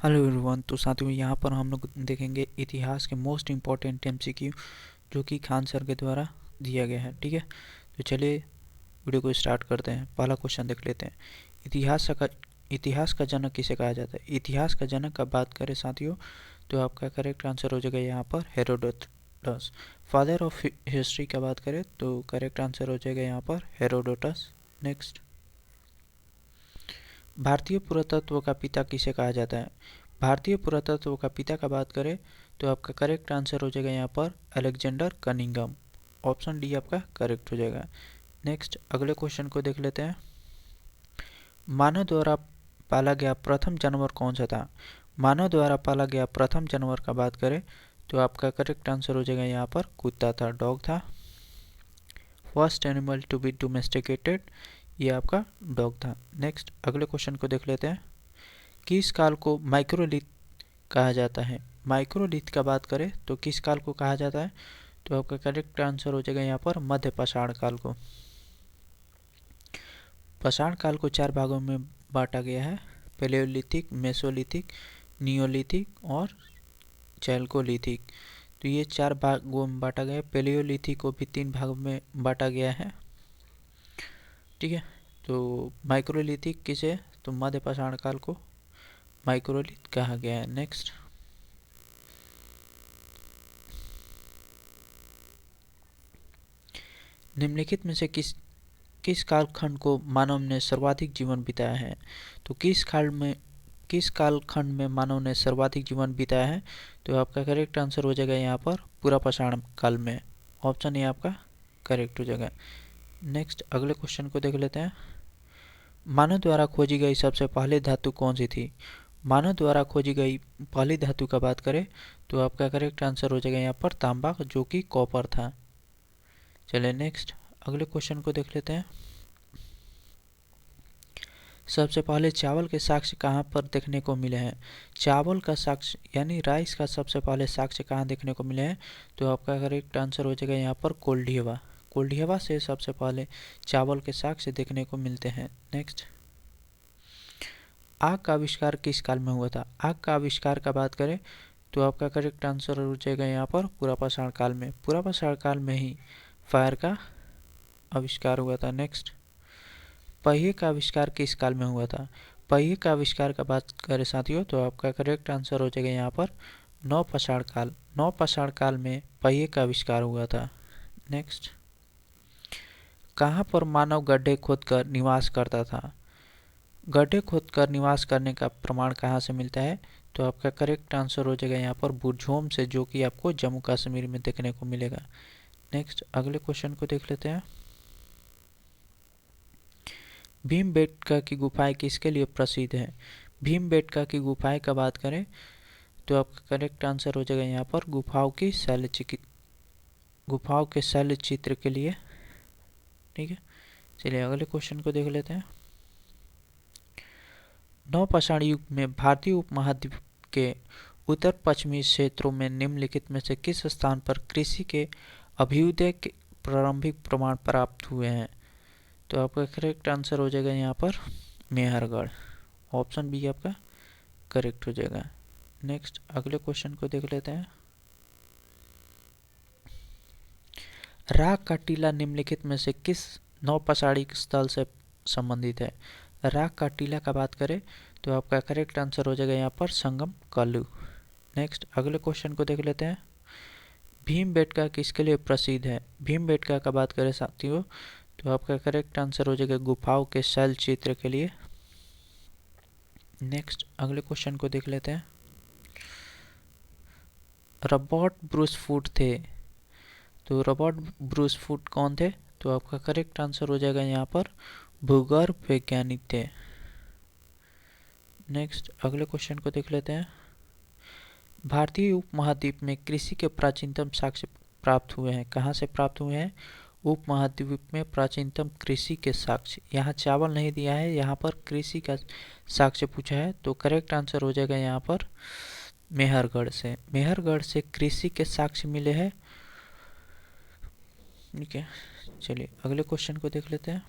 Hello everyone. तो साथियों, यहाँ पर हम लोग देखेंगे इतिहास के मोस्ट इम्पॉर्टेंट एमसीक्यू जो कि खान सर के द्वारा दिया गया है। ठीक है, तो चलिए वीडियो को स्टार्ट करते हैं। पहला क्वेश्चन देख लेते हैं। इतिहास का जनक किसे कहा जाता है? इतिहास का जनक का बात करें साथियों, तो आपका करेक्ट आंसर हो जाएगा यहाँ पर हेरोडोटस। फादर ऑफ हिस्ट्री का बात करें तो करेक्ट आंसर हो जाएगा यहाँ पर हेरोडोटस। नेक्स्ट, भारतीय पुरातत्व का पिता किसे कहा जाता है? भारतीय पुरातत्व का पिता का बात करें तो आपका करेक्ट आंसर हो जाएगा यहाँ पर अलेक्जेंडर कनिंघम। ऑप्शन डी आपका करेक्ट हो जाएगा। नेक्स्ट, अगले क्वेश्चन को देख लेते हैं। मानव द्वारा पाला गया प्रथम जानवर कौन सा था? मानव द्वारा पाला गया प्रथम जानवर का बात करें तो आपका करेक्ट आंसर हो जाएगा यहाँ पर कुत्ता था, डॉग था। First animal to be domesticated, ये आपका डॉग था। नेक्स्ट, अगले क्वेश्चन को देख लेते हैं। किस काल को माइक्रोलिथ कहा जाता है? माइक्रोलिथ का बात करें तो किस काल को कहा जाता है? तो आपका करेक्ट आंसर हो जाएगा यहाँ पर मध्य पाषाण काल को। पाषाण काल को 4 भागों में बांटा गया है: पेलेओलिथिक, मेसोलिथिक, नियोलिथिक और चैल्कोलिथिक। तो ये 4 भागों में बांटा गया है। पेलेओलिथिक को भी 3 भागों में बांटा गया है। ठीक है, तो माइक्रोलिथिक किसे, तो मध्य पाषाण काल को माइक्रोलिथ कहा गया है। नेक्स्ट, निम्नलिखित में से किस कालखंड को मानव ने सर्वाधिक जीवन बिताया है? तो किस कालखंड में मानव ने सर्वाधिक जीवन बिताया है? तो आपका करेक्ट आंसर हो जाएगा यहाँ पर पूरा पाषाण काल में। ऑप्शन ए आपका करेक्ट हो जाएगा। नेक्स्ट, अगले क्वेश्चन को देख लेते हैं। मानव द्वारा खोजी गई सबसे पहली धातु कौन सी थी? मानव द्वारा खोजी गई पहली धातु का बात करें तो आपका करेक्ट आंसर हो जाएगा यहाँ पर तांबा, जो कि कॉपर था। चलिए नेक्स्ट, अगले क्वेश्चन को देख लेते हैं। सबसे पहले चावल के साक्ष्य कहाँ पर देखने को मिले हैं? चावल का साक्ष्य यानी राइस का सबसे पहले साक्ष्य कहाँ देखने को मिले हैं? तो आपका करेक्ट आंसर हो जाएगा यहाँ पर कोल्डिहवा। कोल्डिहवा से सबसे पहले चावल के साक्ष्य देखने को मिलते हैं। नेक्स्ट, आग का आविष्कार किस काल में हुआ था? आग का आविष्कार का बात करें तो आपका करेक्ट आंसर हो जाएगा यहाँ पर पुरापाषाण काल में। पुरापाषाण काल में ही फायर का आविष्कार हुआ था। नेक्स्ट, पहिए का आविष्कार किस काल में हुआ था? पहिए का आविष्कार का बात करें साथियों तो आपका करेक्ट आंसर हो जाएगा यहाँ पर नवपाषाण काल। नवपाषाण काल में पहिए का आविष्कार हुआ था। नेक्स्ट, कहाँ पर मानव गड्ढे खोदकर निवास करता था? गड्ढे खोदकर निवास करने का प्रमाण कहाँ से मिलता है? तो आपका करेक्ट आंसर हो जाएगा यहाँ पर बुरझोम से, जो कि आपको जम्मू कश्मीर में देखने को मिलेगा। नेक्स्ट, अगले क्वेश्चन को देख लेते हैं। भीमबेटका की गुफाएं किसके लिए प्रसिद्ध है? भीमबेटका की गुफाएं का बात करें तो आपका करेक्ट आंसर हो जाएगा यहाँ पर गुफाओं के शैल चित्र के लिए। ठीक है, चलिए अगले क्वेश्चन को देख लेते हैं। नवपाषाण युग में भारतीय उपमहाद्वीप के उत्तर पश्चिमी क्षेत्रों में निम्नलिखित में से किस स्थान पर कृषि के अभ्युदय के प्रारंभिक प्रमाण प्राप्त हुए हैं? तो आपका करेक्ट आंसर हो जाएगा यहाँ पर मेहरगढ़। ऑप्शन बी आपका करेक्ट हो जाएगा। नेक्स्ट, अगले क्वेश्चन को देख लेते हैं। राग का टीला निम्नलिखित में से किस नवपाषाणी स्थल से संबंधित है? राग का टीला का बात करें तो आपका करेक्ट आंसर हो जाएगा यहाँ पर संगम कल्लू। नेक्स्ट, अगले क्वेश्चन को देख लेते हैं। भीमबेटका किसके लिए प्रसिद्ध है? भीमबेटका का बात करें साथियों तो आपका करेक्ट आंसर हो जाएगा गुफाओं के शैल चित्र के लिए। नेक्स्ट, अगले क्वेश्चन को देख लेते हैं। रॉबर्ट ब्रूस फूट थे, तो रॉबर्ट ब्रूस फूट कौन थे? तो आपका करेक्ट आंसर हो जाएगा यहाँ पर भूगर्भ वैज्ञानिक थे। नेक्स्ट, अगले क्वेश्चन को देख लेते हैं। भारतीय उपमहाद्वीप में कृषि के प्राचीनतम साक्ष्य प्राप्त हुए हैं। कहाँ से प्राप्त हुए हैं? उपमहाद्वीप में प्राचीनतम कृषि के साक्ष्य। यहाँ चावल नहीं दिया है, यहाँ पर कृषि का साक्ष्य पूछा है, तो करेक्ट आंसर हो जाएगा यहाँ पर मेहरगढ़ से। मेहरगढ़ से कृषि के साक्ष्य मिले हैं। ठीक है, चलिए अगले क्वेश्चन को देख लेते हैं।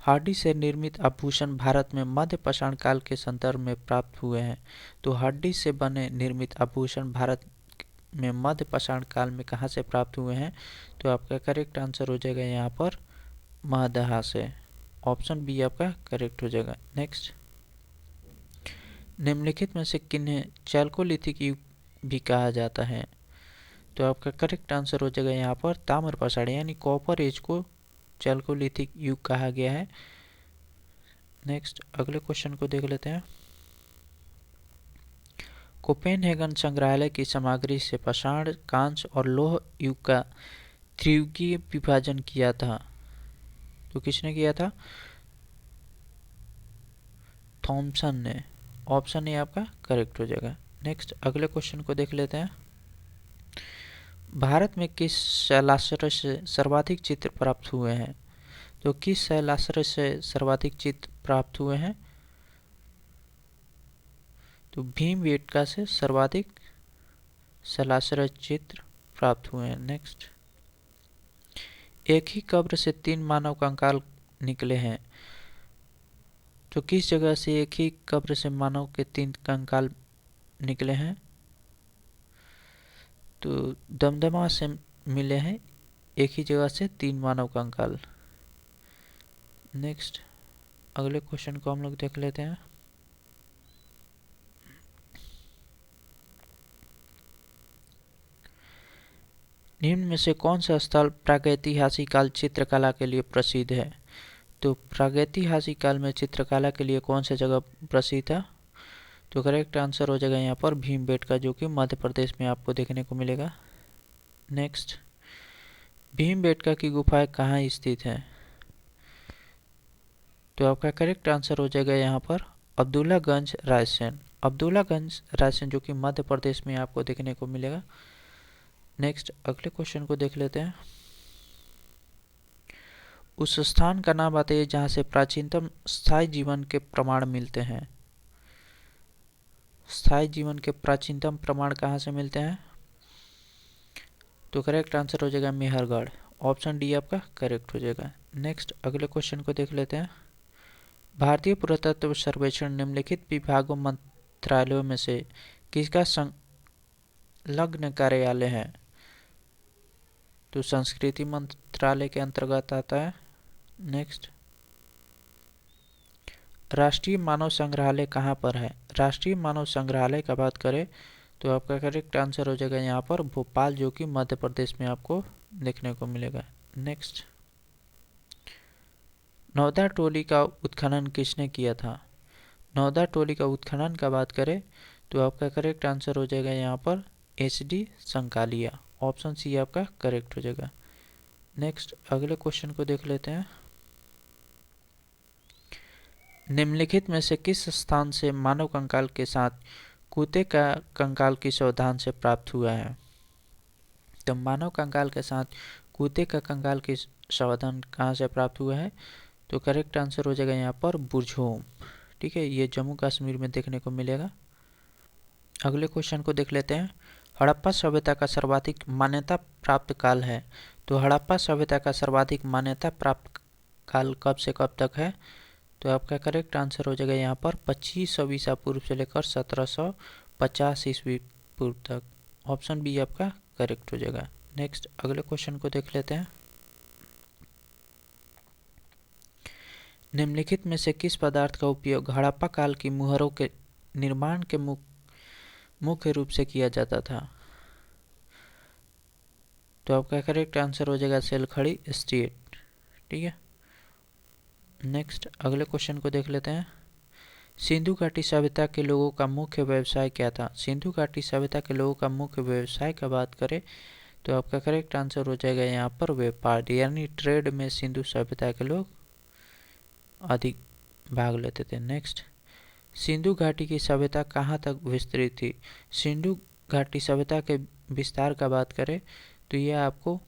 हाडी से निर्मित आभूषण भारत में मध्य पाषाण काल के संदर्भ में प्राप्त हुए हैं। तो हाडी से बने निर्मित आभूषण भारत में मध्य पाषाण काल में कहाँ से प्राप्त हुए हैं? तो आपका करेक्ट आंसर हो जाएगा यहाँ पर महदहा से। ऑप्शन बी आपका करेक्ट हो जाएगा। नेक्स्ट, निम्नलिखित में से किन्हें चैल्कोलिथिक युग भी कहा जाता है? तो आपका करेक्ट आंसर हो जाएगा यहाँ पर ताम्र पाषाण यानी कॉपर एज को चैल्कोलिथिक युग कहा गया है। नेक्स्ट, अगले क्वेश्चन को देख लेते हैं। कोपेनहेगन संग्रहालय की सामग्री से पाषाण, कांस्य और लौह युग का त्रियुगीय विभाजन किया था। तो किसने किया था? थॉमसन ने। ऑप्शन ए आपका करेक्ट हो जाएगा। नेक्स्ट, अगले क्वेश्चन को देख लेते हैं। भारत में किस शैलाश्रय से सर्वाधिक चित्र प्राप्त हुए हैं? तो किस शैलाश्रय से सर्वाधिक चित्र प्राप्त हुए हैं? तो भीमबेटका से सर्वाधिक शैलाश्रय चित्र प्राप्त हुए हैं। नेक्स्ट, एक ही कब्र से 3 मानव कंकाल निकले हैं। तो किस जगह से एक ही कब्र से मानव के 3 कंकाल निकले हैं? तो दमदमा से मिले हैं एक ही जगह से 3 मानव कंकाल। नेक्स्ट, अगले क्वेश्चन को हम लोग देख लेते हैं। निम्न में से कौन सा स्थल प्रागैतिहासिक काल चित्रकला के लिए प्रसिद्ध है? तो प्रागैतिहासिक काल में चित्रकला के लिए कौन सा जगह प्रसिद्ध था? तो करेक्ट आंसर हो जाएगा यहाँ पर भीमबेटका, जो कि मध्य प्रदेश में आपको देखने को मिलेगा। नेक्स्ट, भीमबेटका की गुफाएं कहाँ स्थित हैं? तो आपका करेक्ट आंसर हो जाएगा यहाँ पर अब्दुल्लागंज रायसेन। अब्दुल्लागंज रायसेन, जो कि मध्य प्रदेश में आपको देखने को मिलेगा। नेक्स्ट, अगले क्वेश्चन को देख लेते हैं। उस स्थान का नाम बताइए जहाँ से प्राचीनतम स्थायी जीवन के प्रमाण मिलते हैं। स्थायी जीवन के प्राचीनतम प्रमाण कहाँ से मिलते हैं? तो करेक्ट आंसर हो जाएगा मेहरगढ़। ऑप्शन डी आपका करेक्ट हो जाएगा। नेक्स्ट, अगले क्वेश्चन को देख लेते हैं। भारतीय पुरातत्व सर्वेक्षण निम्नलिखित विभागों मंत्रालयों में से किसका संलग्न कार्यालय है? तो संस्कृति मंत्रालय के अंतर्गत आता है। नेक्स्ट, राष्ट्रीय मानव संग्रहालय कहाँ पर है? राष्ट्रीय मानव संग्रहालय का बात करें तो आपका करेक्ट आंसर हो जाएगा यहाँ पर भोपाल, जो कि मध्य प्रदेश में आपको देखने को मिलेगा। नेक्स्ट, नौदा टोली का उत्खनन किसने किया था? नौदा टोली का उत्खनन का बात करें तो आपका करेक्ट आंसर हो जाएगा यहाँ पर HD संकालिया। ऑप्शन सी आपका करेक्ट हो जाएगा। नेक्स्ट, अगले क्वेश्चन को देख लेते हैं। निम्नलिखित में से किस स्थान से मानव कंकाल के साथ कुत्ते का कंकाल किस अवधान से प्राप्त हुआ है? तो मानव कंकाल के साथ कुत्ते का कंकाल किस अवधान कहाँ से प्राप्त हुआ है? तो करेक्ट आंसर हो जाएगा यहाँ पर बुरझोम। ठीक है, ये जम्मू कश्मीर में देखने को मिलेगा। अगले क्वेश्चन को देख लेते हैं। हड़प्पा सभ्यता का सर्वाधिक मान्यता प्राप्त काल है। तो हड़प्पा सभ्यता का सर्वाधिक मान्यता प्राप्त काल कब से कब तक है? तो आपका करेक्ट आंसर हो जाएगा यहाँ पर 2500 ईसा पूर्व से लेकर 1750 ईस्वी पूर्व तक। ऑप्शन बी आपका करेक्ट हो जाएगा। नेक्स्ट, अगले क्वेश्चन को देख लेते हैं। निम्नलिखित में से किस पदार्थ का उपयोग हड़प्पा काल की मुहरों के निर्माण के मुख्य रूप से किया जाता था? तो आपका करेक्ट आंसर हो जाएगा सेलखड़ी स्टील। ठीक है। नेक्स्ट, अगले क्वेश्चन को देख लेते हैं। सिंधु घाटी सभ्यता के लोगों का मुख्य व्यवसाय क्या था? सिंधु घाटी सभ्यता के लोगों का मुख्य व्यवसाय का बात करें तो आपका करेक्ट आंसर हो जाएगा यहाँ पर व्यापार, यानी ट्रेड में सिंधु सभ्यता के लोग अधिक भाग लेते थे। नेक्स्ट, सिंधु घाटी की सभ्यता कहाँ तक विस्तृत थी? सिंधु घाटी सभ्यता के विस्तार का बात करें तो यह आपको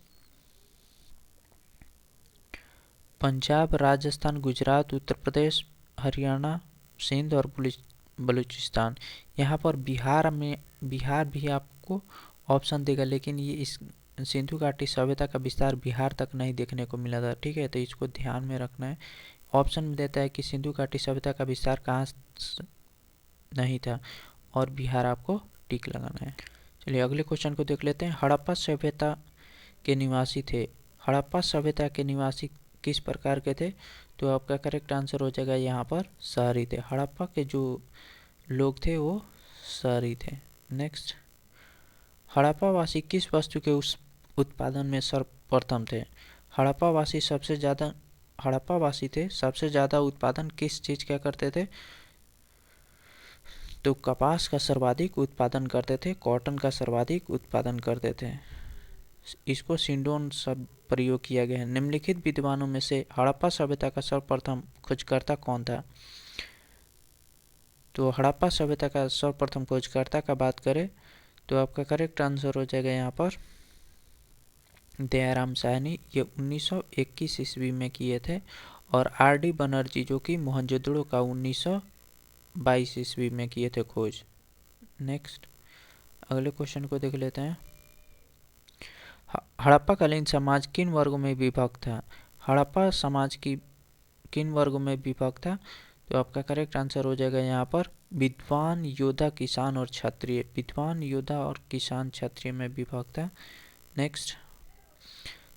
पंजाब, राजस्थान, गुजरात, उत्तर प्रदेश, हरियाणा, सिंध और बलूचिस्तान, यहाँ पर बिहार भी आपको ऑप्शन देगा, लेकिन ये इस सिंधु घाटी सभ्यता का विस्तार बिहार तक नहीं देखने को मिला था। ठीक है, तो इसको ध्यान में रखना है। ऑप्शन में देता है कि सिंधु घाटी सभ्यता का विस्तार कहाँ नहीं था, और बिहार आपको टिक लगाना है। चलिए अगले क्वेश्चन को देख लेते हैं। हड़प्पा सभ्यता के निवासी थे। हड़प्पा सभ्यता के निवासी किस प्रकार के थे? तो आपका करेक्ट आंसर हो जाएगा यहाँ पर शहरी थे। हड़प्पा के जो लोग थे वो शहरी थे। नेक्स्ट, हड़प्पा वासी किस वस्तु के उस उत्पादन में सर्वप्रथम थे? हड़प्पा वासी थे, सबसे ज़्यादा उत्पादन किस चीज़ का करते थे? तो कपास का सर्वाधिक उत्पादन करते थे, कॉटन का सर्वाधिक उत्पादन करते थे। इसको सिंडोन शब्द प्रयोग किया गया है। निम्नलिखित विद्वानों में से हड़प्पा सभ्यता का सर्वप्रथम खोजकर्ता कौन था? तो हड़प्पा सभ्यता का सर्वप्रथम खोजकर्ता का बात करें तो आपका करेक्ट आंसर हो जाएगा यहाँ पर दयाराम साहनी। ये 1921 ईस्वी में किए थे। और आर.डी. बनर्जी जो कि मोहनजोदड़ो का 1922 ईस्वी में किए थे खोज। नेक्स्ट, अगले क्वेश्चन को देख लेते हैं। हड़प्पाकालीन समाज किन वर्गों में विभक्त था? हड़प्पा समाज की किन वर्गों में विभक्त था? तो आपका करेक्ट आंसर हो जाएगा यहाँ पर विद्वान, योद्धा, किसान और क्षत्रिय। विद्वान, योद्धा और किसान क्षत्रिय में विभक्त था। नेक्स्ट,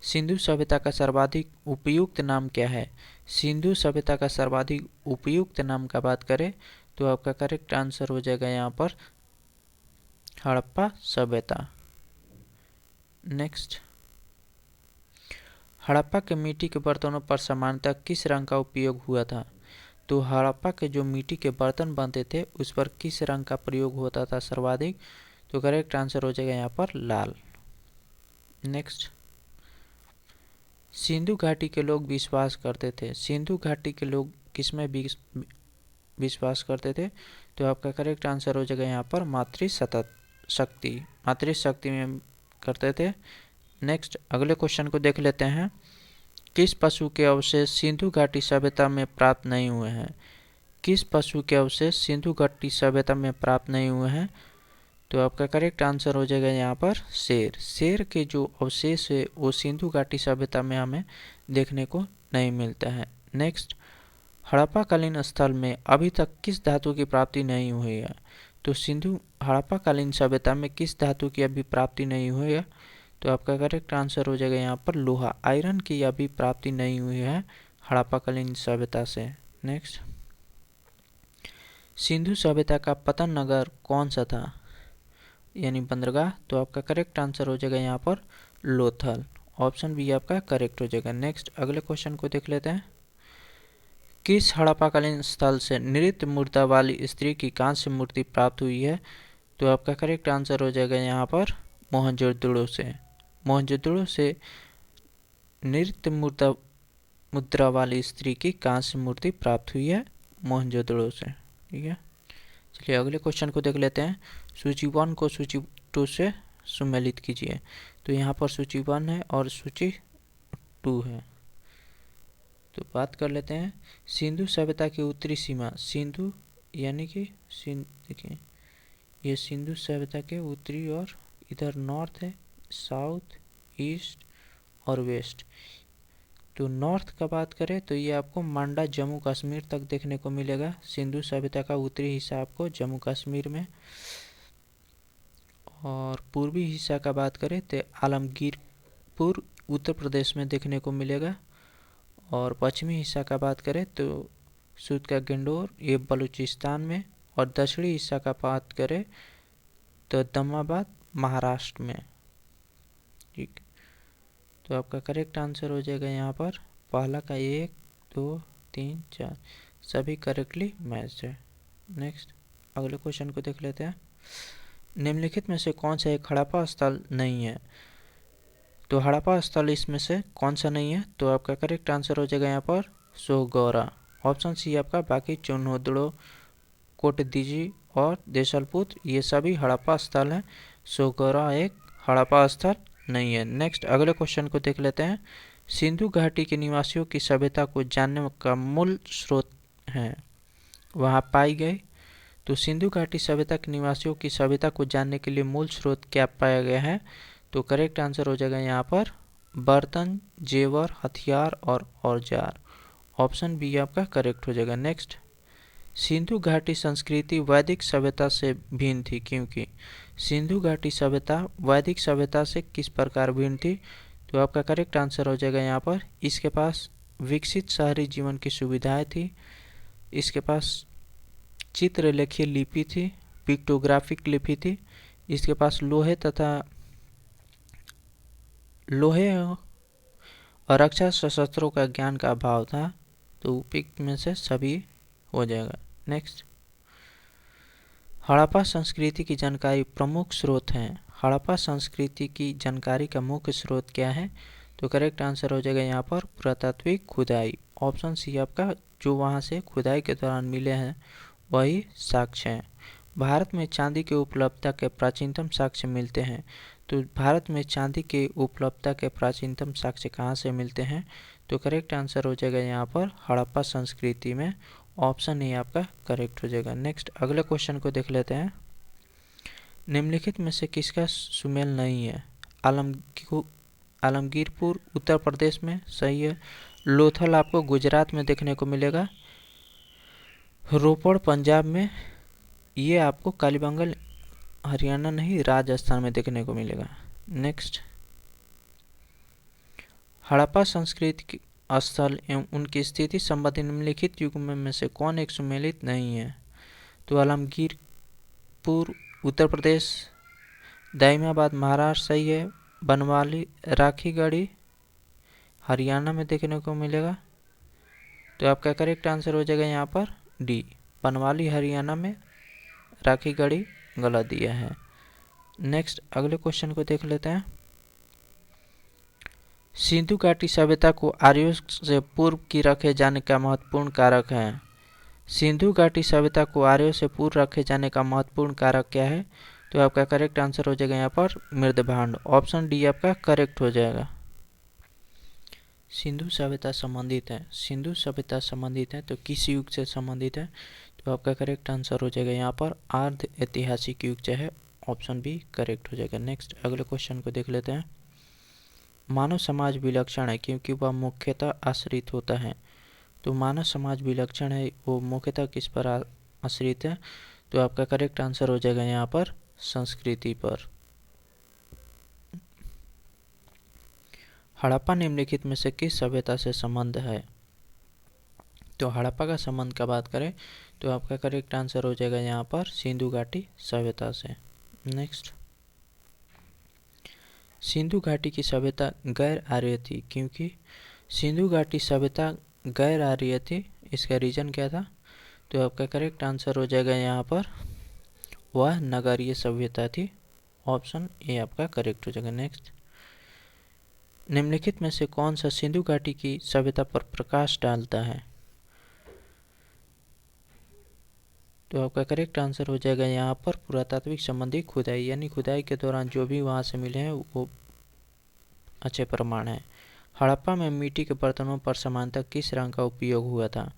सिंधु सभ्यता का सर्वाधिक उपयुक्त नाम क्या है? सिंधु सभ्यता का सर्वाधिक उपयुक्त नाम का बात करें तो आपका करेक्ट आंसर हो जाएगा यहाँ पर हड़प्पा सभ्यता। नेक्स्ट, हड़प्पा के मिट्टी के बर्तनों पर सामान्यतः किस रंग का उपयोग हुआ था? तो हड़प्पा के जो मिट्टी के बर्तन बनते थे उस पर किस रंग का प्रयोग होता था सर्वाधिक? तो करेक्ट आंसर हो जाएगा यहाँ पर लाल। नेक्स्ट, सिंधु घाटी के लोग विश्वास करते थे। सिंधु घाटी के लोग किसमें विश्वास करते थे? तो आपका करेक्ट आंसर हो जाएगा यहाँ पर मातृशक्ति में करते थे। नेक्स्ट, अगले क्वेश्चन को देख लेते हैं। किस पशु के अवशेष सिंधु घाटी सभ्यता में प्राप्त नहीं हुए हैं? किस पशु के अवशेष सिंधु घाटी सभ्यता में प्राप्त नहीं हुए हैं? तो आपका करेक्ट आंसर हो जाएगा यहाँ पर शेर। शेर के जो अवशेष है वो सिंधु घाटी सभ्यता में हमें देखने को नहीं मिलता है। नेक्स्ट, हड़प्पाकालीन स्थल में अभी तक किस धातु की प्राप्ति नहीं हुई है? तो हड़प्पाकालीन सभ्यता में किस धातु की अभी प्राप्ति नहीं हुई है? तो आपका करेक्ट आंसर हो जाएगा यहाँ पर लोहा। आयरन की अभी प्राप्ति नहीं हुई है हड़प्पाकालीन सभ्यता से। नेक्स्ट, सिंधु सभ्यता का पतन नगर कौन सा था? यानी बंदरगाह। तो आपका करेक्ट आंसर हो जाएगा यहाँ पर लोथल। ऑप्शन बी आपका करेक्ट हो जाएगा। नेक्स्ट, अगले क्वेश्चन को देख लेते हैं। किस हड़प्पाकालीन स्थल से नृत्य मुद्रा वाली स्त्री की कांस्य मूर्ति प्राप्त हुई है? तो आपका करेक्ट आंसर हो जाएगा यहाँ पर मोहनजोदड़ो से। मोहनजोदड़ो से नृत्य मुद्रा वाली स्त्री की कांस्य मूर्ति प्राप्त हुई है मोहनजोदड़ो से। ठीक है, चलिए अगले क्वेश्चन को देख लेते हैं। सूची 1 को सूची 2 से सम्मिलित कीजिए। तो यहाँ पर सूची 1 है और सूची 2 है। तो बात कर लेते हैं सिंधु सभ्यता की उत्तरी सीमा। सिंधु यानी कि देखिए ये सिंधु सभ्यता के उत्तरी और इधर नॉर्थ है, साउथ, ईस्ट और वेस्ट। तो नॉर्थ का बात करें तो ये आपको मांडा, जम्मू कश्मीर तक देखने को मिलेगा। सिंधु सभ्यता का उत्तरी हिस्सा आपको जम्मू कश्मीर में, और पूर्वी हिस्सा का बात करें तो आलमगीरपुर उत्तर प्रदेश में देखने को मिलेगा। और पश्चिमी हिस्सा का बात करें तो सूत का गेंडोर ये बलूचिस्तान में, और दक्षिणी हिस्सा का बात करें तो दमाबाद महाराष्ट्र में। ठीक, तो आपका करेक्ट आंसर हो जाएगा यहाँ पर पहला का 1, 2, 3, 4 सभी करेक्टली मैच है। नेक्स्ट, अगले क्वेश्चन को देख लेते हैं। निम्नलिखित में से कौन सा एक हड़प्पा स्थल नहीं है? तो हड़प्पा स्थल इसमें से कौन सा नहीं है? तो आपका करेक्ट आंसर हो जाएगा यहाँ पर सोगौरा। ऑप्शन सी आपका। बाकी चोनोदड़ो, कोटदीजी और देशलपुत्र ये सभी हड़प्पा स्थल हैं। सोगौरा एक हड़प्पा स्थल नहीं है। नेक्स्ट, अगले क्वेश्चन को देख लेते हैं। सिंधु घाटी के निवासियों की सभ्यता को जानने का मूल स्रोत है वहाँ पाई गई। तो सिंधु घाटी सभ्यता के निवासियों की सभ्यता को जानने के लिए मूल स्रोत क्या पाया गया है? तो करेक्ट आंसर हो जाएगा यहाँ पर बर्तन, जेवर, हथियार और औजार। ऑप्शन बी आपका करेक्ट हो जाएगा। नेक्स्ट, सिंधु घाटी संस्कृति वैदिक सभ्यता से भिन्न थी क्योंकि सिंधु घाटी सभ्यता वैदिक सभ्यता से किस प्रकार भिन्न थी? तो आपका करेक्ट आंसर हो जाएगा यहाँ पर, इसके पास विकसित शहरी जीवन की सुविधाएं थी, इसके पास चित्रलेखीय लिपि थी, पिक्टोग्राफिक लिपि थी, इसके पास लोहे और रक्षा शस्त्रों का ज्ञान का अभाव था। तो उपयुक्त में से सभी हो जाएगा। नेक्स्ट, हड़प्पा संस्कृति की जानकारी प्रमुख स्रोत हैं। हड़प्पा संस्कृति की जानकारी का मुख्य स्रोत क्या है? तो करेक्ट आंसर हो जाएगा यहाँ पर पुरातात्विक खुदाई। ऑप्शन सी आपका, जो वहाँ से खुदाई के दौरान मिले हैं वही साक्ष्य हैं। भारत में चांदी की उपलब्धता के प्राचीनतम साक्ष्य मिलते हैं। तो भारत में चांदी की उपलब्धता के प्राचीनतम साक्ष्य कहाँ से मिलते हैं? तो करेक्ट आंसर हो जाएगा यहाँ पर हड़प्पा संस्कृति में। ऑप्शन ए आपका करेक्ट हो जाएगा। नेक्स्ट, अगले क्वेश्चन को देख लेते हैं। निम्नलिखित में से किसका सुमेल नहीं है? आलमगीरपुर उत्तर प्रदेश में सही है। लोथल आपको गुजरात में देखने को मिलेगा। रोपड़ पंजाब में, ये आपको कालीबंगल हरियाणा नहीं राजस्थान में देखने को मिलेगा। नेक्स्ट, हड़प्पा संस्कृति की स्थल एवं उनकी स्थिति संबंधी निम्नलिखित युग्म में से कौन एक सुमेलित नहीं है? तो आलमगीरपुर उत्तर प्रदेश, दाइमाबाद महाराष्ट्र सही है। बनवाली राखीगढ़ी हरियाणा में देखने को मिलेगा। तो आपका करेक्ट आंसर हो जाएगा यहाँ पर डी, बनवाली हरियाणा में, राखीगढ़ी गलत दिया है। नेक्स्ट, अगले क्वेश्चन को देख लेते हैं। सिंधु घाटी सभ्यता को आर्यों से पूर्व की रखे जाने का महत्वपूर्ण कारक है। सिंधु घाटी सभ्यता को आर्यों से पूर्व रखे जाने का महत्वपूर्ण कारक क्या है? तो आपका करेक्ट आंसर हो जाएगा यहाँ पर मृदभांड। ऑप्शन डी आपका करेक्ट हो जाएगा। सिंधु सभ्यता संबंधित है, सिंधु सभ्यता संबंधित है तो किस युग से संबंधित है? तो आपका करेक्ट आंसर हो जाएगा यहाँ पर अर्ध ऐतिहासिक युग है। ऑप्शन बी करेक्ट हो जाएगा। नेक्स्ट, अगले क्वेश्चन को देख लेते हैं। मानव समाज विलक्षण है क्योंकि वह मुख्यतः आश्रित होता है। तो मानव समाज विलक्षण है, वो मुख्यतः किस पर आश्रित है? तो आपका करेक्ट आंसर हो जाएगा यहाँ पर संस्कृति पर। हड़प्पा निम्नलिखित में से किस सभ्यता से संबंध है? तो हड़प्पा का संबंध का बात करें तो आपका करेक्ट आंसर हो जाएगा यहाँ पर सिंधु घाटी सभ्यता से। नेक्स्ट, सिंधु घाटी की सभ्यता गैर आर्य थी क्योंकि सिंधु घाटी सभ्यता गैर आर्य थी, इसका रीजन क्या था? तो आपका करेक्ट आंसर हो जाएगा यहाँ पर वह नगरीय सभ्यता थी। ऑप्शन ए आपका करेक्ट हो जाएगा। नेक्स्ट, निम्नलिखित में से कौन सा सिंधु घाटी की सभ्यता पर प्रकाश डालता है? तो आपका करेक्ट आंसर हो जाएगा यहाँ पर पुरातात्विक संबंधी खुदाई, यानी खुदाई के दौरान जो भी वहाँ से मिले हैं वो अच्छे प्रमाण हैं। हड़प्पा में मिट्टी के बर्तनों पर सामान्यतः किस रंग का उपयोग हुआ था?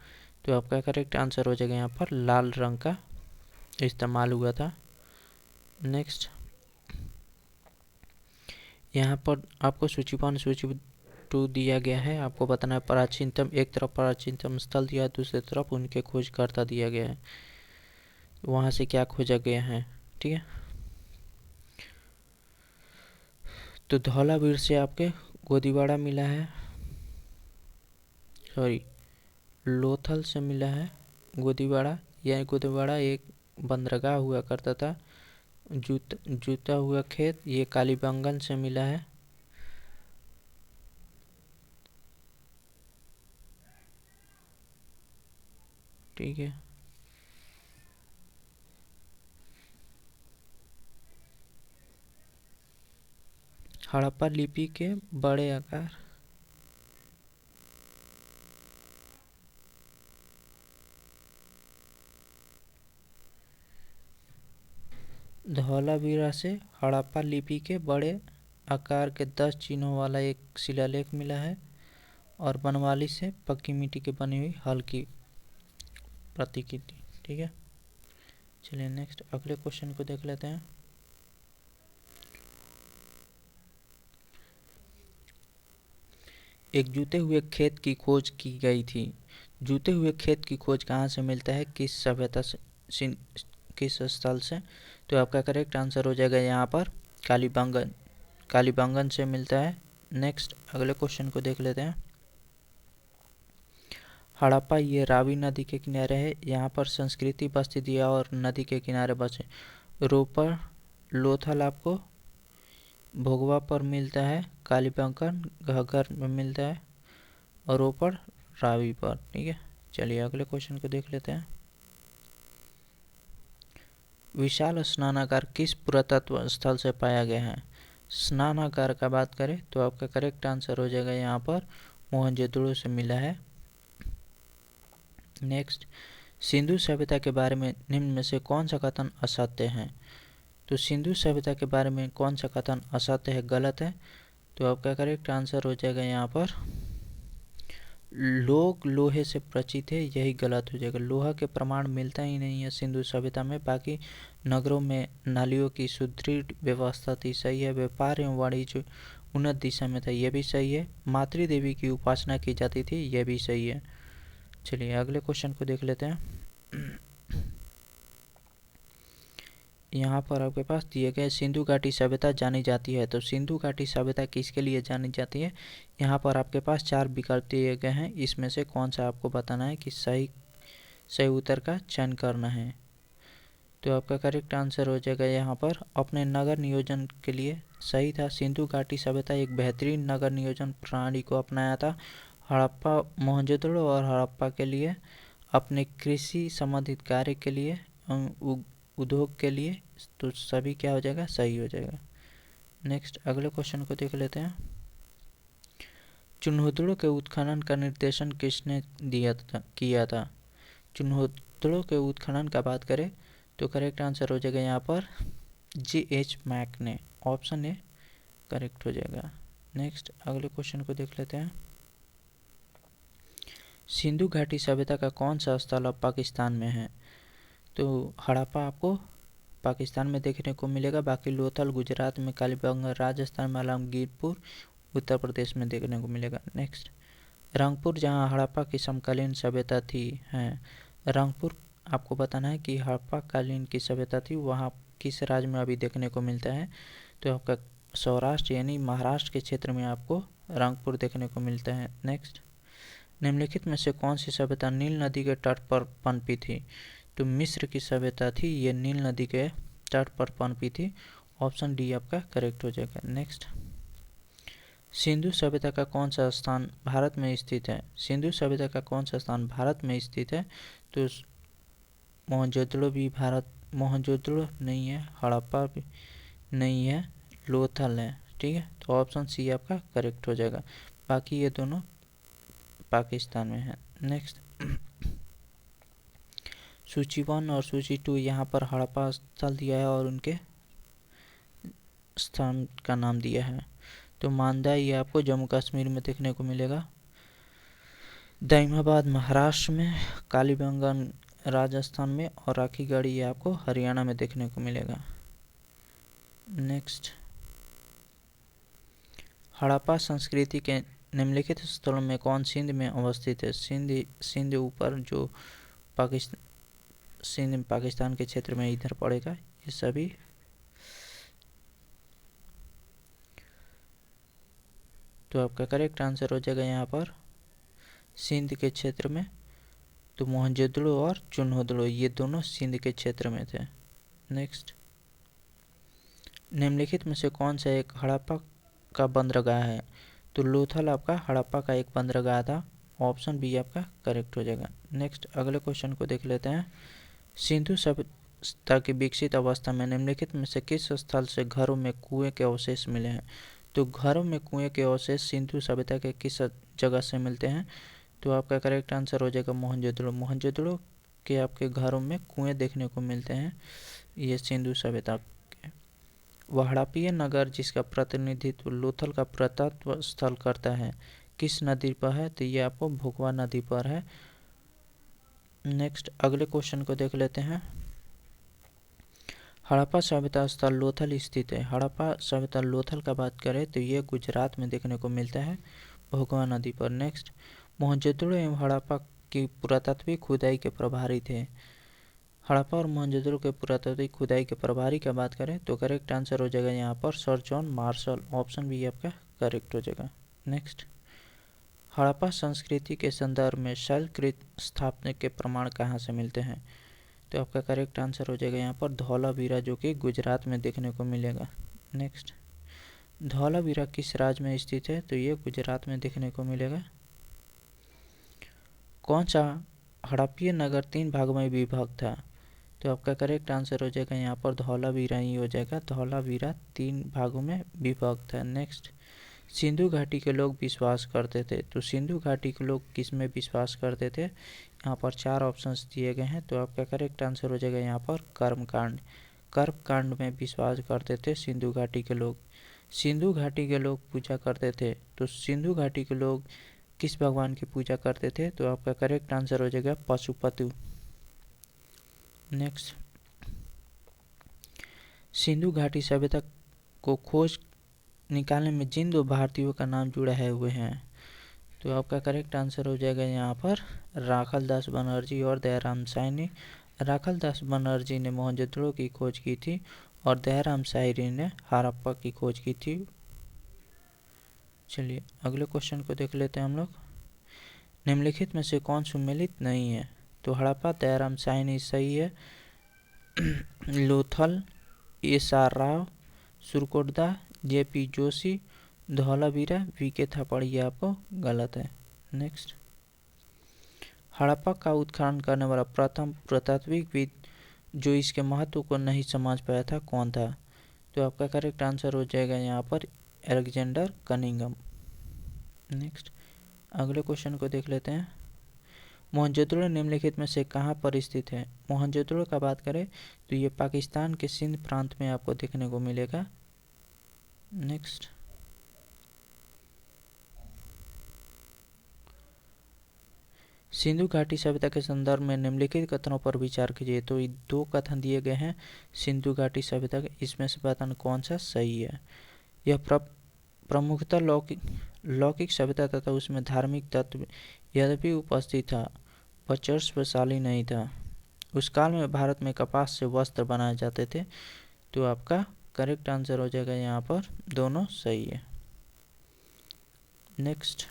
तो आपका करेक्ट आंसर हो जाएगा यहाँ पर लाल रंग का इस्तेमाल हुआ था। नेक्स्ट, यहाँ पर आपको सूची 1 सूची 2 दिया गया है। आपको बताना है प्राचीनतम, एक तरफ प्राचीनतम स्थल दिया है, दूसरी तरफ उनके खोजकर्ता दिया गया है, वहाँ से क्या खोजा गया है। ठीक है, तो धौलावीर से आपके गोदीवाड़ा मिला है, सॉरी लोथल से मिला है गोदीवाड़ा। यह गोदीवाड़ा एक बंदरगाह हुआ करता था, जूता हुआ खेत, ये कालीबंगन से मिला है। ठीक है, हड़प्पा लिपि के बड़े आकार, धौलावीरा से हड़प्पा लिपि के बड़े आकार के 10 चिन्हों वाला एक शिलालेख मिला है, और बनवाली से पक्की मिट्टी की बनी हुई हल्की प्रतिकृति। ठीक है, चलिए नेक्स्ट अगले क्वेश्चन को देख लेते हैं। एक जूते हुए खेत की खोज की गई थी। जूते हुए खेत की खोज कहाँ से मिलता है, किस सभ्यता से, किस स्थल से? तो आपका करेक्ट आंसर हो जाएगा यहाँ पर कालीबंगन। कालीबंगन से मिलता है। नेक्स्ट अगले क्वेश्चन को देख लेते हैं। हड़प्पा ये रावी नदी के किनारे है। यहाँ पर संस्कृति बस्ती दिया और नदी के किनारे बसे। रोपड़ लोथल आपको भोगवा पर मिलता है, कालीबंगन घग्गर में मिलता है और रोपड़ रावी पर। ठीक है, चलिए अगले क्वेश्चन को देख लेते हैं। विशाल स्नानागार किस पुरातत्व स्थल से पाया गया है? स्नानागार का बात करें तो आपका करेक्ट आंसर हो जाएगा यहाँ पर मोहनजोदड़ो से मिला है। नेक्स्ट, सिंधु सभ्यता के बारे में निम्न में से कौन सा कथन असत्य है? तो सिंधु सभ्यता के बारे में कौन सा कथन असत्य है, गलत है? तो आपका करेक्ट आंसर हो जाएगा यहाँ पर लोग लोहे से परिचित है, यही गलत हो जाएगा। लोहा के प्रमाण मिलता ही नहीं है सिंधु सभ्यता में। बाकी नगरों में नालियों की सुदृढ़ व्यवस्था थी, सही है। व्यापार एवं वाणिज्य उन्नत दिशा में था, यह भी सही है। मातृ देवी की उपासना की जाती थी, यह भी सही है। चलिए अगले क्वेश्चन को देख लेते हैं। यहाँ पर आपके पास दिए गए सिंधु घाटी सभ्यता जानी जाती है। तो सिंधु घाटी सभ्यता किसके लिए जानी जाती है? यहाँ पर आपके पास 4 विकल्प दिए गए हैं, इसमें से कौन सा आपको बताना है कि सही उत्तर का चयन करना है। तो आपका करेक्ट आंसर हो जाएगा यहाँ पर अपने नगर नियोजन के लिए, सही था। सिंधु घाटी सभ्यता एक बेहतरीन नगर नियोजन प्रणाली को अपनाया था। हड़प्पा मोहनजोदड़ो और हड़प्पा के लिए अपने कृषि संबंधित कार्य के लिए, उद्योग के लिए, तो सभी क्या हो जाएगा, सही हो जाएगा। नेक्स्ट अगले क्वेश्चन को देख लेते हैं। चुन्होदड़ो के उत्खनन का निर्देशन किसने किया था? चुन्होदड़ो के उत्खनन का बात करें तो करेक्ट आंसर हो जाएगा यहाँ पर G.H. मैक ने। ऑप्शन ए करेक्ट हो जाएगा। नेक्स्ट अगले क्वेश्चन को देख लेते हैं। सिंधु घाटी सभ्यता का कौन सा स्थल अब पाकिस्तान में है? तो हड़प्पा आपको पाकिस्तान में देखने को मिलेगा, बाकी लोथल गुजरात में, कालीबंगन राजस्थान में, आलमगीरपुर उत्तर प्रदेश में देखने को मिलेगा। नेक्स्ट, रंगपुर जहां हड़प्पा की समकालीन सभ्यता थी है। रंगपुर आपको बताना है कि हड़प्पा कालीन की सभ्यता थी, वहां किस राज्य में अभी देखने को मिलता है? तो आपका सौराष्ट्र यानी महाराष्ट्र के क्षेत्र में आपको रंगपुर देखने को मिलता है। नेक्स्ट, निम्नलिखित में से कौन सी सभ्यता नील नदी के तट पर पनपी थी? तो मिस्र की सभ्यता थी, ये नील नदी के तट पर पनपी थी। ऑप्शन डी आपका करेक्ट हो जाएगा। नेक्स्ट, सिंधु सभ्यता का कौन सा स्थान भारत में स्थित है? सिंधु सभ्यता का कौन सा स्थान भारत में स्थित है? तो मोहनजोदड़ो भी मोहनजोदड़ो नहीं है, हड़प्पा भी नहीं है, लोथल है। ठीक है, तो ऑप्शन सी आपका करेक्ट हो जाएगा। बाकी ये दोनों पाकिस्तान में है। नेक्स्ट, सूची 1 और सूची 2 यहाँ पर हड़प्पा स्थल दिया है और उनके स्थान का नाम दिया है। तो मांदा ये आपको जम्मू कश्मीर में देखने को मिलेगा, दाइमाबाद महाराष्ट्र में, कालीबंगन राजस्थान में और राखीगढ़ी ये आपको हरियाणा में देखने को मिलेगा। नेक्स्ट, हड़प्पा संस्कृति के निम्नलिखित स्थलों में कौन सिंध में अवस्थित है? सिंध ऊपर जो सिंध पाकिस्तान के क्षेत्र में इधर पड़ेगा। ये सभी तो आपका करेक्ट आंसर हो जाएगा यहाँ पर सिंध के क्षेत्र में। तो मोहनजोदड़ो और चुन्होदड़ो ये दोनों सिंध के क्षेत्र में थे। नेक्स्ट, निम्नलिखित में से कौन सा एक हड़प्पा का बंदरगाह है? तो लोथल आपका हड़प्पा का एक बंदरगाह था। ऑप्शन बी आपका करेक्ट हो जाएगा। नेक्स्ट अगले क्वेश्चन को देख लेते हैं। सिंधु सभ्यता की विकसित अवस्था में निम्नलिखित में से किस स्थल से घरों में कुएं के अवशेष मिले हैं? तो घरों में कुएं के अवशेष सिंधु सभ्यता के किस जगह से मिलते हैं? तो आपका करेक्ट आंसर हो जाएगा मोहनजोदड़ो। मोहनजोदड़ो के आपके घरों में कुएं देखने को मिलते हैं, ये सिंधु सभ्यता के। वह हड़प्पीय नगर जिसका प्रतिनिधित्व लोथल का पुरातत्व स्थल करता है किस नदी पर है? तो ये आपको भोगवा नदी पर है। नेक्स्ट अगले क्वेश्चन को देख लेते हैं। हड़प्पा सभ्यता स्थल लोथल स्थित है। हड़प्पा सभ्यता लोथल का बात करें तो ये गुजरात में देखने को मिलता है। भोगवा नदी पर। नेक्स्ट, मोहनजोदड़ो एवं हड़प्पा की पुरातात्विक खुदाई के प्रभारी थे। हड़प्पा और मोहनजोदड़ो के पुरातात्विक खुदाई के प्रभारी की बात करें तो करेक्ट आंसर हो जाएगा यहाँ पर sir John Marshall. Option B आपका करेक्ट हो जाएगा। नेक्स्ट, हड़प्पा संस्कृति के संदर्भ में शैलकृत स्थापना के प्रमाण कहाँ से मिलते हैं? तो आपका करेक्ट आंसर हो जाएगा यहाँ पर धौलावीरा, जो कि गुजरात में देखने को मिलेगा। नेक्स्ट, धौलावीरा किस राज्य में स्थित है? तो ये गुजरात में देखने को मिलेगा। कौन सा हड़प्पीय नगर 3 भागों में विभक्त था? तो आपका करेक्ट आंसर हो जाएगा यहाँ पर धौलावीरा ही हो जाएगा। धौलावीरा 3 भागों में विभक्त है। नेक्स्ट, सिंधु घाटी के लोग विश्वास करते थे। तो सिंधु घाटी के लोग किस में विश्वास करते थे? यहाँ पर 4 ऑप्शंस दिए गए हैं। तो आपका करेक्ट आंसर हो जाएगा यहाँ पर कर्मकांड। कर्मकांड में विश्वास करते थे सिंधु घाटी के लोग। सिंधु घाटी के लोग पूजा करते थे। तो सिंधु घाटी के लोग किस भगवान की पूजा करते थे? तो आपका करेक्ट आंसर हो जाएगा पशुपति। नेक्स्ट, सिंधु घाटी सभ्यता को खोज निकालने में जिन 2 भारतीयों का नाम जुड़ा है हुए हैं? तो आपका करेक्ट आंसर हो जाएगा यहाँ पर राखल दास बनर्जी और दयाराम साहनी। राखल दास बनर्जी ने मोहनजोदड़ो की खोज की थी और दयाराम साहनी ने हड़प्पा की खोज की थी। चलिए अगले क्वेश्चन को देख लेते हैं हम लोग। निम्नलिखित में से कौन सुमेलित नहीं है? तो हड़प्पा दयाराम साहनी सही है। Lothal, S R. Rao, Surkotada, J P. Joshi, Dholavira, V K. Thapar, ये आपको गलत है। नेक्स्ट, हड़प्पा का उत्खनन करने वाला प्रथम पुरातात्विकविद जो इसके महत्व को नहीं समझ पाया था कौन था? तो आपका करेक्ट आंसर हो जाएगा यहाँ पर अलेक्जेंडर कनिंघम। नेक्स्ट, अगले क्वेश्चन को देख लेते हैं। मोहनजोदड़ो निम्नलिखित में से कहाँ पर स्थित है? मोहनजोदड़ो का बात करें तो ये पाकिस्तान के सिंध प्रांत में आपको देखने को मिलेगा। नेक्स्ट, सिंधु घाटी सभ्यता के संदर्भ में निम्नलिखित कथनों पर विचार कीजिए। तो ये 2 कथन दिए गए हैं सिंधु घाटी सभ्यता के, इसमें से बताना कौन सा सही है। यह प्रमुखतः लौकिक सभ्यता तथा उसमें धार्मिक तत्व यद्यपि उपस्थित था, वर्चस्वशाली नहीं था। उस काल में भारत में कपास से वस्त्र बनाए जाते थे। तो आपका करेक्ट आंसर हो जाएगा यहाँ पर दोनों सही है। नेक्स्ट,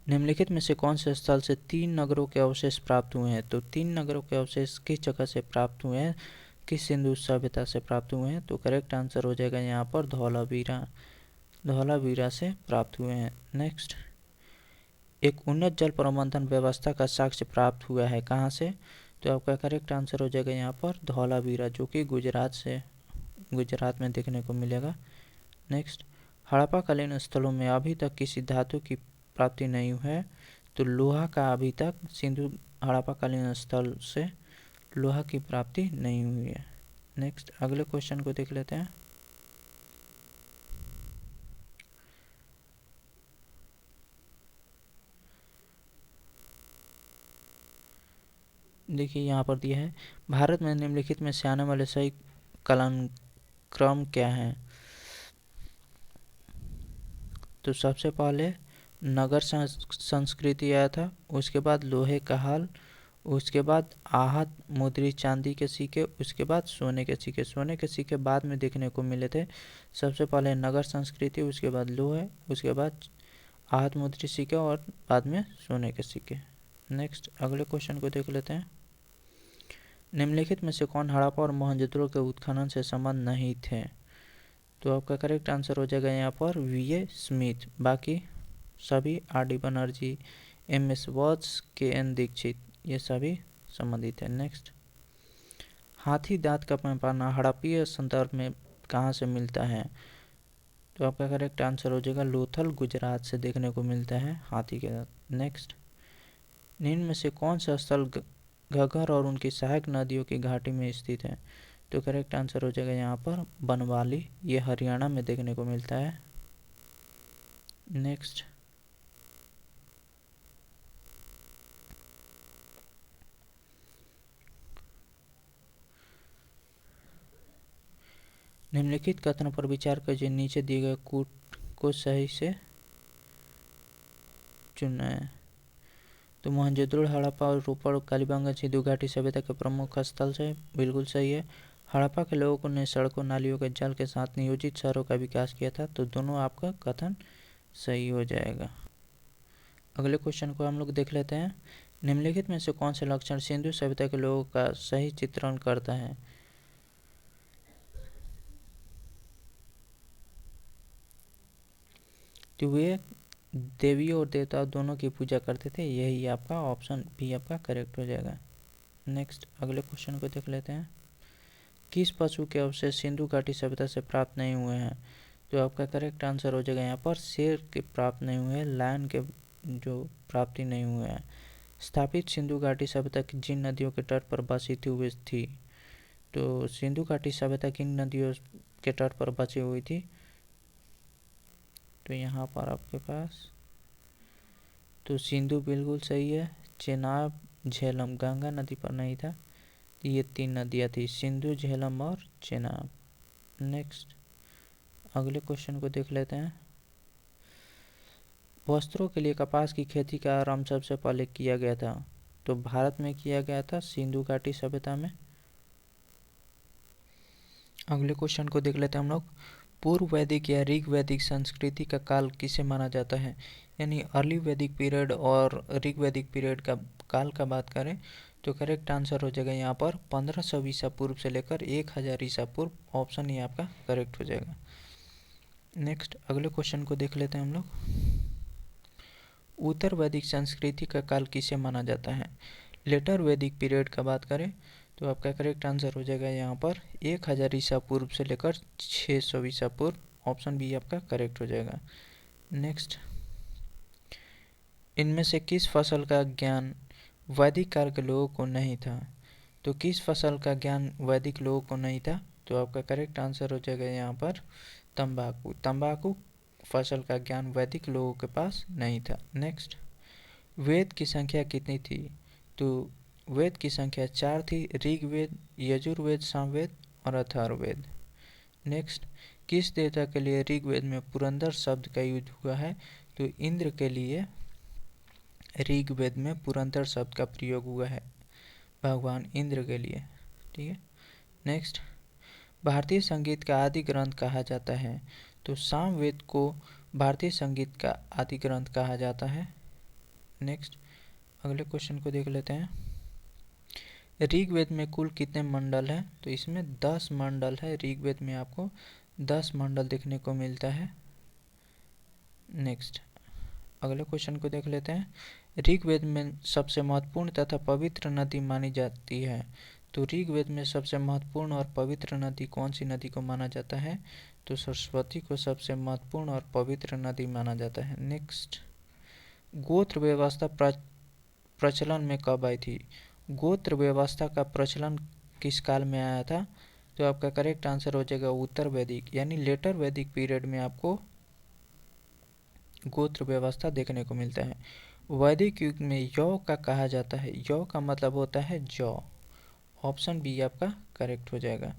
निम्नलिखित में से कौन से स्थल से 3 नगरों के अवशेष प्राप्त हुए हैं? तो 3 नगरों के अवशेष किस जगह से प्राप्त हुए हैं, किस सिंधु सभ्यता से प्राप्त हुए हैं? तो करेक्ट आंसर हो जाएगा यहाँ पर धौलावीरा, धौलावीरा से प्राप्त हुए हैं। नेक्स्ट, एक उन्नत जल प्रबंधन व्यवस्था का साक्ष्य प्राप्त हुआ है कहाँ से? तो आपका करेक्ट आंसर हो जाएगा यहाँ पर धौलावीरा, जो कि गुजरात में देखने को मिलेगा। नेक्स्ट, हड़प्पाकालीन स्थलों में अभी तक किसी धातु की प्राप्ति नहीं हुई है। तो लोहा का अभी तक सिंधु हड़प्पाकालीन स्थल से लोहा की प्राप्ति नहीं हुई है। नेक्स्ट, अगले क्वेश्चन को देख लेते हैं। देखिए यहाँ पर दिया है, भारत में निम्नलिखित में से आने वाले सही कालानुक्रम क्या है? तो सबसे पहले नगर संस्कृति आया था, उसके बाद लोहे का हाल, उसके बाद आहत मुद्रित चांदी के सिक्के, उसके बाद सोने के सिक्के। सोने के सिक्के बाद में देखने को मिले थे। सबसे पहले नगर संस्कृति, उसके बाद लोहे, उसके बाद आहत मुद्रित सिक्के और बाद में सोने के सिक्के। नेक्स्ट, अगले क्वेश्चन को देख लेते हैं। निम्नलिखित में से कौन हड़प्पा और मोहनजोदड़ो के उत्खनन से संबंध नहीं थे? तो आपका करेक्ट आंसर हो जाएगा यहाँ पर वी.ए. स्मिथ। बाकी सभी R D. Banerjee, M S. Watts, K N. Dikshit, ये सभी संबंधित है। नेक्स्ट, हाथी दांत का पैमाना हड़प्पीय संदर्भ में कहाँ से मिलता है? तो आपका करेक्ट आंसर हो जाएगा लोथल, गुजरात से देखने को मिलता है हाथी के दांत। नेक्स्ट, निम्न में से कौन सा स्थल घग्गर और उनकी सहायक नदियों की घाटी में स्थित है? तो करेक्ट आंसर हो जाएगा यहाँ पर बनवाली, ये हरियाणा में देखने को मिलता है। नेक्स्ट, निम्नलिखित कथनों पर विचार कीजिए, नीचे दिए गए कूट को सही से चुनना है। तो मोहनजोदड़ो, हड़प्पा और रोपड़ कालीबंगा सिंधु घाटी सभ्यता के प्रमुख स्थल से बिल्कुल सही है। हड़प्पा के लोगों ने सड़कों, नालियों के जाल के साथ नियोजित शहरों का विकास किया था। तो दोनों आपका कथन सही हो जाएगा। अगले क्वेश्चन को हम लोग देख लेते हैं। निम्नलिखित में से कौन से लक्षण सिंधु सभ्यता के लोगों का सही चित्रण करता है? तो वे देवियों और देवताओं दोनों की पूजा करते थे। यही आपका ऑप्शन बी आपका करेक्ट हो जाएगा। नेक्स्ट अगले क्वेश्चन को देख लेते हैं। किस पशु के अवशेष सिंधु घाटी सभ्यता से प्राप्त नहीं हुए हैं? तो आपका करेक्ट आंसर हो जाएगा यहाँ पर शेर के प्राप्त नहीं हुए हैं, लायन के जो प्राप्ति नहीं हुए हैं। स्थापित सिंधु घाटी सभ्यता जिन नदियों के तट पर बसी हुई थी? तो सिंधु घाटी सभ्यता किन नदियों के तट पर बची हुई थी? तो यहाँ पर आपके पास तो सिंधु बिल्कुल सही है। चेनाब, झेलम गंगा नदी पर नहीं था। ये 3 नदियाँ थी, सिंधु, झेलम और चेनाब। नेक्स्ट अगले क्वेश्चन को देख लेते हैं। वस्त्रों के लिए कपास की खेती का आरंभ सबसे पहले किया गया था? तो भारत में किया गया था, सिंधु घाटी सभ्यता में। अगले क्वेश्चन को देख लेते हैं हम लोग। पूर्व वैदिक या ऋग वैदिक संस्कृति का काल किसे माना जाता है? यानी अर्ली वैदिक पीरियड और ऋग वैदिक पीरियड का काल का बात करें तो करेक्ट आंसर हो जाएगा यहाँ पर 1500 ईसा पूर्व से लेकर 1000 ईसा पूर्व। ऑप्शन ये आपका करेक्ट हो जाएगा। नेक्स्ट अगले क्वेश्चन को देख लेते हैं हम लोग। उत्तर वैदिक संस्कृति का काल किसे माना जाता है? लेटर वैदिक पीरियड का बात करें तो आपका करेक्ट आंसर हो जाएगा यहाँ पर 1000 ईसा पूर्व से लेकर 600 ईसा पूर्व। ऑप्शन बी आपका करेक्ट हो जाएगा। नेक्स्ट इनमें से किस फसल का ज्ञान वैदिक काल के लोगों को नहीं था? तो किस फसल का ज्ञान वैदिक लोगों को नहीं था? तो आपका करेक्ट आंसर हो जाएगा यहाँ पर तंबाकू। तंबाकू फसल का ज्ञान वैदिक लोगों के पास नहीं था। नेक्स्ट वेद की संख्या कितनी थी? तो वेद की संख्या 4 थी। ऋग्वेद, यजुर्वेद, सामवेद और अथर्ववेद। नेक्स्ट किस देवता के लिए ऋग्वेद में पुरंदर शब्द का यूज हुआ है? तो इंद्र के लिए ऋग्वेद में पुरंदर शब्द का प्रयोग हुआ है, भगवान इंद्र के लिए। ठीक है। नेक्स्ट भारतीय संगीत का आदि ग्रंथ कहा जाता है? तो सामवेद को भारतीय संगीत का आदि ग्रंथ कहा जाता है। नेक्स्ट अगले क्वेश्चन को देख लेते हैं। ऋग्वेद में कुल कितने मंडल हैं? तो इसमें 10 मंडल है। ऋग्वेद में आपको 10 मंडल देखने को मिलता है। नेक्स्ट अगले क्वेश्चन को देख लेते हैं। ऋग्वेद में सबसे महत्वपूर्ण तथा पवित्र नदी मानी जाती है? तो ऋग्वेद में सबसे महत्वपूर्ण और पवित्र नदी कौन सी नदी को माना जाता है? तो सरस्वती को सबसे महत्वपूर्ण और पवित्र नदी माना जाता है। नेक्स्ट गोत्र व्यवस्था प्रचलन में कब आई थी? गोत्र व्यवस्था का प्रचलन किस काल में आया था? तो आपका करेक्ट आंसर हो जाएगा उत्तर वैदिक यानी लेटर वैदिक पीरियड में आपको गोत्र व्यवस्था देखने को मिलता है। वैदिक युग में यौ का कहा जाता है। यौ का मतलब होता है जौ। ऑप्शन बी आपका करेक्ट हो जाएगा।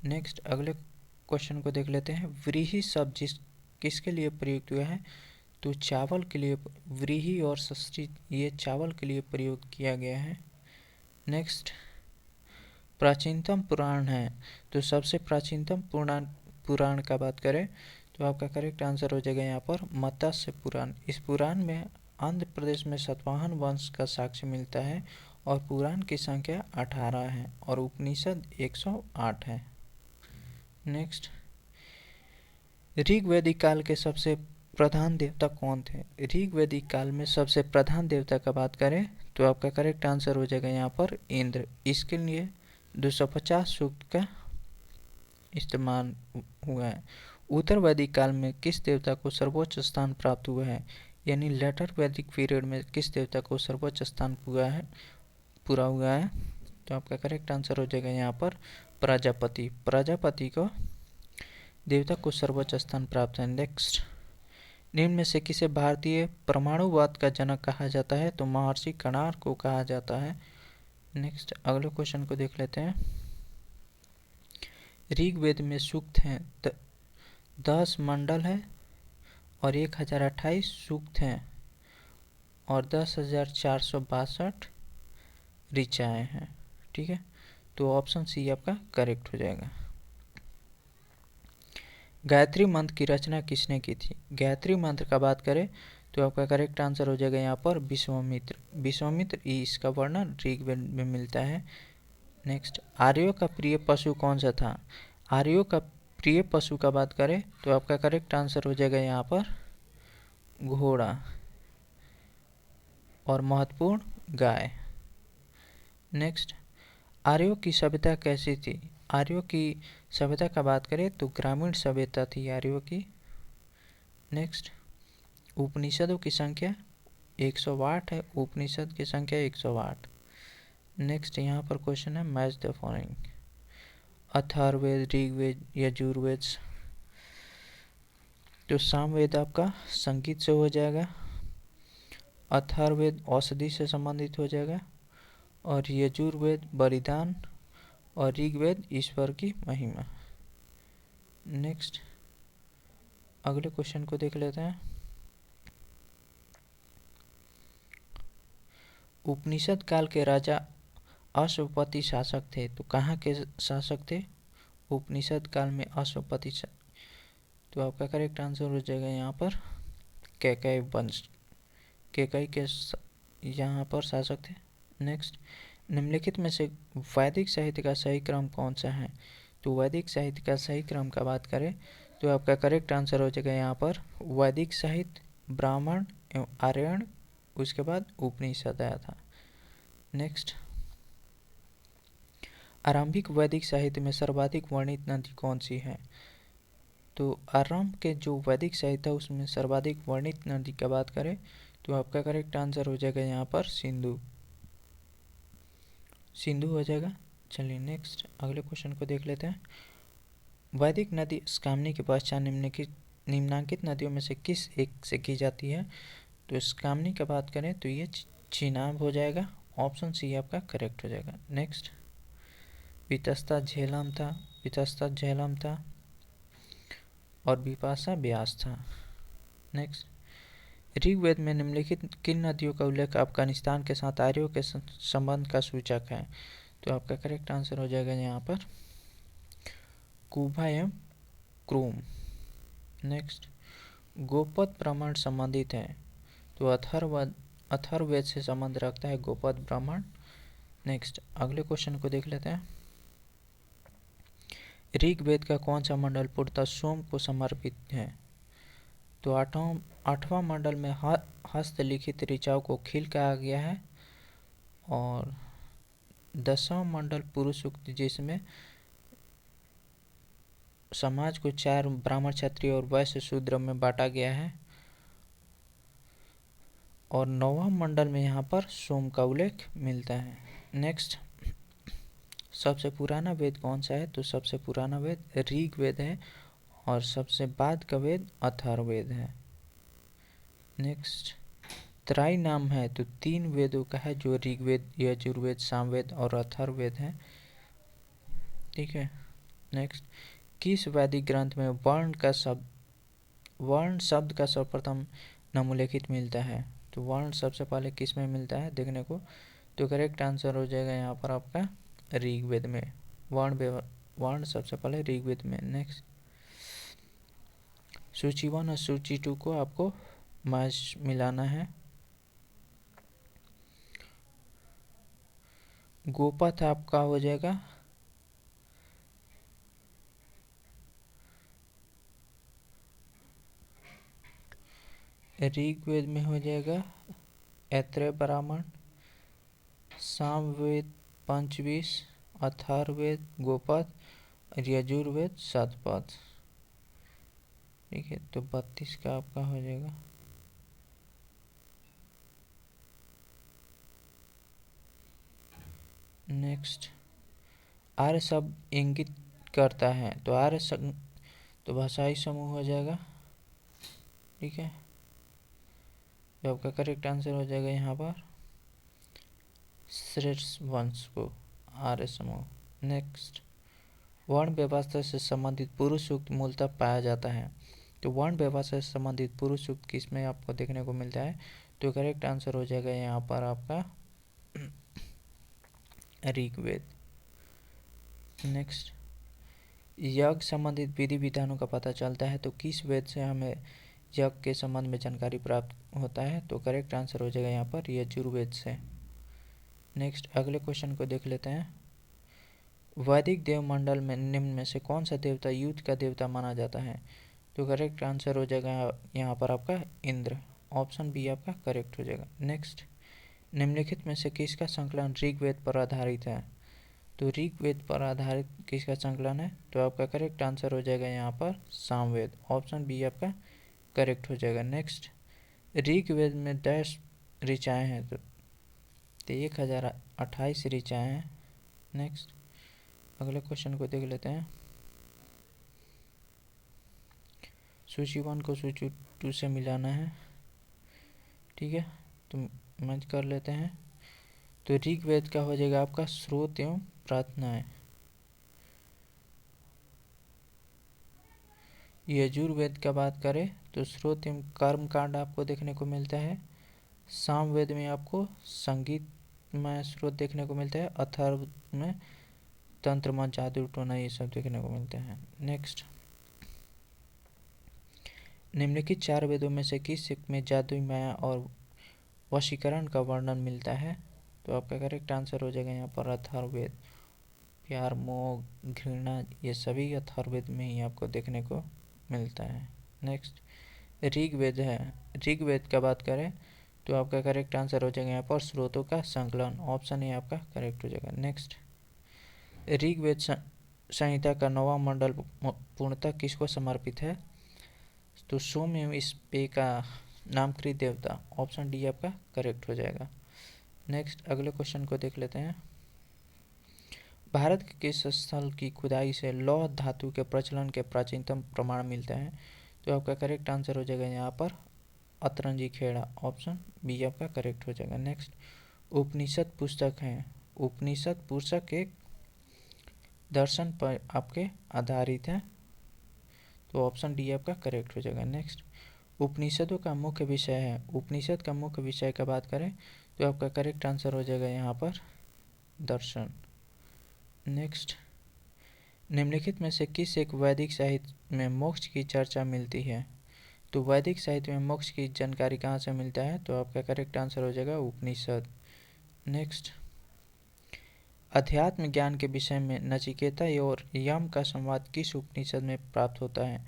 नेक्स्ट अगले क्वेश्चन को देख लेते हैं। व्रीहि शब्द किसके लिए प्रयुक्त हुआ है? तो चावल के लिए। व्रीहि और षष्ठी ये चावल के लिए प्रयोग किया गया है। नेक्स्ट प्राचीनतम पुराण है? तो सबसे प्राचीनतम पुराण का बात करें तो आपका करेक्ट आंसर हो जाएगा यहाँ पर मत्स्य पुराण। इस पुराण में आंध्र प्रदेश में सातवाहन वंश का साक्ष्य मिलता है और पुराण की संख्या 18 है और उपनिषद 108 है। नेक्स्ट ऋग्वैदिक काल के सबसे प्रधान देवता कौन थे? ऋग्वैदिक काल में सबसे प्रधान देवता का बात करें तो आपका करेक्ट आंसर हो जाएगा यहाँ पर इंद्र। इसके लिए 250 सूक्त का इस्तेमाल हुआ है। उत्तर वैदिक काल में किस देवता को सर्वोच्च स्थान प्राप्त हुआ है? यानी लेटर वैदिक पीरियड में किस देवता को सर्वोच्च स्थान पूरा हुआ है? तो आपका करेक्ट आंसर हो जाएगा यहाँ पर प्रजापति। प्रजापति को देवता को सर्वोच्च स्थान प्राप्त है। नेक्स्ट निम्न में से किसे भारतीय परमाणुवाद का जनक कहा जाता है? तो महर्षि कणाद को कहा जाता है। नेक्स्ट अगले क्वेश्चन को देख लेते हैं। ऋग्वेद में सूक्त हैं 10 मंडल है और 1028 सूक्त हैं। और 10,462 ऋचाएँ हैं। ठीक है, तो ऑप्शन सी आपका करेक्ट हो जाएगा। गायत्री मंत्र की रचना किसने की थी? गायत्री मंत्र का बात करें तो आपका करेक्ट आंसर हो जाएगा यहाँ पर विश्वामित्र। विश्वामित्र, इसका वर्णन ऋग्वेद में मिलता है। नेक्स्ट, आर्यों का प्रिय पशु कौन सा था? आर्यों का प्रिय पशु का बात करें तो आपका करेक्ट आंसर हो जाएगा यहाँ पर घोड़ा, और महत्वपूर्ण गाय। नेक्स्ट, आर्यों की सभ्यता कैसी थी? आर्यों की सभ्यता का बात करें तो ग्रामीण सभ्यता थी आर्यों की। नेक्स्ट, उपनिषदों की संख्या 108 है। उपनिषद की संख्या 108। नेक्स्ट, यहाँ पर क्वेश्चन है match the following. Atharvaveda, Rigveda, Yajurveda, तो सामवेद आपका संगीत से हो जाएगा, अथर्ववेद औषधि से संबंधित हो जाएगा, और यजुर्वेद बलिदान, और ऋग्वेद ईश्वर की महिमा। नेक्स्ट, अगले क्वेश्चन को देख लेते हैं। उपनिषद काल के राजा अश्वपति शासक थे, तो कहाँ के शासक थे? उपनिषद काल में अश्वपति, तो आपका करेक्ट आंसर हो जाएगा यहाँ पर कैकई वंश, कैकई के यहाँ पर शासक थे। नेक्स्ट, निम्नलिखित में से वैदिक साहित्य का सही क्रम कौन सा है? तो वैदिक साहित्य का सही क्रम का बात करें तो आपका करेक्ट आंसर हो जाएगा यहाँ पर वैदिक साहित्य, ब्राह्मण एवं आर्यन, उसके बाद उपनिषद आया था। नेक्स्ट, आरंभिक वैदिक साहित्य में सर्वाधिक वर्णित नदी कौन सी है? तो आरंभ के जो वैदिक साहित्य है उसमें सर्वाधिक वर्णित नदी की बात करें तो आपका करेक्ट आंसर हो जाएगा यहाँ पर सिंधु, सिंधु हो जाएगा। चलिए नेक्स्ट, अगले क्वेश्चन को देख लेते हैं। वैदिक नदी स्कामनी की पहचान निम्नांकित नदियों में से किस एक से की जाती है? तो स्कामनी की बात करें तो ये चीनाब हो जाएगा। ऑप्शन सी आपका करेक्ट हो जाएगा। नेक्स्ट, वितस्ता झेलम था, वितस्ता झेलम था, और विपाशा ब्यास था। नेक्स्ट, ऋग्वेद में निम्नलिखित किन नदियों का उल्लेख अफगानिस्तान के साथ आर्यों के संबंध का सूचक है? तो आपका करेक्ट आंसर हो जाएगा यहाँ पर कुबा एवं क्रूम। नेक्स्ट, गोपद ब्राह्मण संबंधित है, तो अथर्ववेद से संबंध रखता है गोपद ब्राह्मण। नेक्स्ट, अगले क्वेश्चन को देख लेते हैं। ऋग्वेद का कौन सा मंडल पूर्णतः सोम को समर्पित है? तो आठवां मंडल में हस्तलिखित ऋचाओं को खिल कहा गया है, और 10वां मंडल पुरुष सूक्त जिसमें समाज को 4 ब्राह्मण, क्षत्रिय और वैश्य शूद्र में बांटा गया है, और 9वां मंडल में यहाँ पर सोम का उल्लेख मिलता है। नेक्स्ट, सबसे पुराना वेद कौन सा है? तो सबसे पुराना वेद ऋग्वेद है, और सबसे बाद का वेद अथर्ववेद है। नेक्स्ट, त्राई नाम है तो 3 वेदों का है जो ऋग्वेद, यजुर्वेद, सामवेद और अथर्ववेद है। ठीक है। नेक्स्ट, किस वैदिक ग्रंथ में वर्ण शब्द का सर्वप्रथम नामोल्लेखित मिलता है? तो वर्ण सबसे पहले किस में मिलता है देखने को? तो करेक्ट आंसर हो जाएगा यहाँ पर आपका ऋग्वेद में। वर्ण सबसे पहले ऋग्वेद में। नेक्स्ट, सूची 1 और सूची 2 को आपको मैच मिलाना है। गोपथ आपका हो जाएगा ऋग्वेद में, हो जाएगा ऐत्रेय ब्राह्मण, सामवेद पंचविश, अथर्ववेद गोपथ, और यजुर्वेद शतपथ। ठीक है, तो 32 का आपका हो जाएगा। नेक्स्ट, आर्य शब्द इंगित करता है, तो आर्य तो भाषाई समूह हो जाएगा। ठीक है, तो आपका करेक्ट आंसर हो जाएगा यहाँ पर श्रेष्ठ वंश को आर्य समूह। नेक्स्ट, वर्ण व्यवस्था से संबंधित पुरुष सूक्त मूलतः पाया जाता है, तो वर्ण व्यवस्था से संबंधित पुरुष सूक्त किसमें आपको देखने को मिलता है? तो करेक्ट आंसर हो जाएगा यहाँ पर आपका ऋग्वेद। नेक्स्ट, यज्ञ संबंधित विधि विधानों का पता चलता है तो किस वेद से हमें यज्ञ के संबंध में जानकारी प्राप्त होता है? तो करेक्ट आंसर हो जाएगा यहाँ पर यजुर्वेद से। नेक्स्ट, अगले क्वेश्चन को देख लेते हैं। वैदिक देव मंडल में निम्न में से कौन सा देवता युद्ध का देवता माना जाता है? तो करेक्ट आंसर हो जाएगा यहाँ पर आपका इंद्र। ऑप्शन बी आपका करेक्ट हो जाएगा। नेक्स्ट, निम्नलिखित में से किसका संकलन ऋग्वेद पर आधारित है? तो ऋग्वेद पर आधारित किसका संकलन है? तो आपका करेक्ट आंसर हो जाएगा यहाँ पर सामवेद। ऑप्शन बी आपका करेक्ट हो जाएगा। नेक्स्ट, ऋग्वेद में डैश ऋचाएँ हैं? तो 1028 ऋचाएँ हैं। नेक्स्ट, अगले क्वेश्चन को देख लेते हैं। सूची 1 को सूची 2 से मिलाना है, ठीक है, तो मैच कर लेते हैं। तो ऋग्वेद का हो जाएगा आपका स्रोत एवं प्रार्थनाएं। यजुर्वेद का बात करें तो स्रोत एवं कर्म कांड आपको देखने को मिलता है। सामवेद में आपको संगीत में स्रोत देखने को मिलता है। अथर्व में तंत्र में जादू टोना ये सब देखने को मिलते हैं। नेक्स्ट, निम्नलिखित 4 वेदों में से किस में जादुई माया और वशीकरण का वर्णन मिलता है? तो आपका करेक्ट आंसर हो जाएगा यहाँ पर अथर्ववेद। प्यार, मोह, घृणा ये सभी अथर्ववेद में ही आपको देखने को मिलता है। नेक्स्ट, ऋग्वेद है। ऋग्वेद का बात करें तो आपका करेक्ट आंसर हो जाएगा यहाँ पर स्रोतों का संकलन। ऑप्शन ए आपका करेक्ट हो जाएगा। नेक्स्ट, ऋग्वेद संहिता का 9वां मंडल पूर्णतः किसको समर्पित है? तो सोम एवं स्पे का नामकृत देवता। ऑप्शन डी आपका करेक्ट हो जाएगा। नेक्स्ट, अगले क्वेश्चन को देख लेते हैं। भारत के किस स्थल की खुदाई से लौह धातु के प्रचलन के प्राचीनतम प्रमाण मिलते हैं? तो आपका करेक्ट आंसर हो जाएगा यहाँ पर अतरंजी खेड़ा। ऑप्शन बी आपका करेक्ट हो जाएगा। नेक्स्ट, उपनिषद पुस्तक हैं। उपनिषद पुस्तक एक दर्शन पर आपके आधारित है, तो ऑप्शन डी आपका करेक्ट हो जाएगा। नेक्स्ट, उपनिषदों का मुख्य विषय है। उपनिषद का मुख्य विषय का बात करें तो आपका करेक्ट आंसर हो जाएगा यहाँ पर दर्शन। नेक्स्ट, निम्नलिखित में से किस एक वैदिक साहित्य में मोक्ष की चर्चा मिलती है? तो वैदिक साहित्य में मोक्ष की जानकारी कहाँ से मिलता है? तो आपका करेक्ट आंसर हो जाएगा उपनिषद। नेक्स्ट, अध्यात्म ज्ञान के विषय में नचिकेता और यम का संवाद किस उपनिषद में प्राप्त होता है?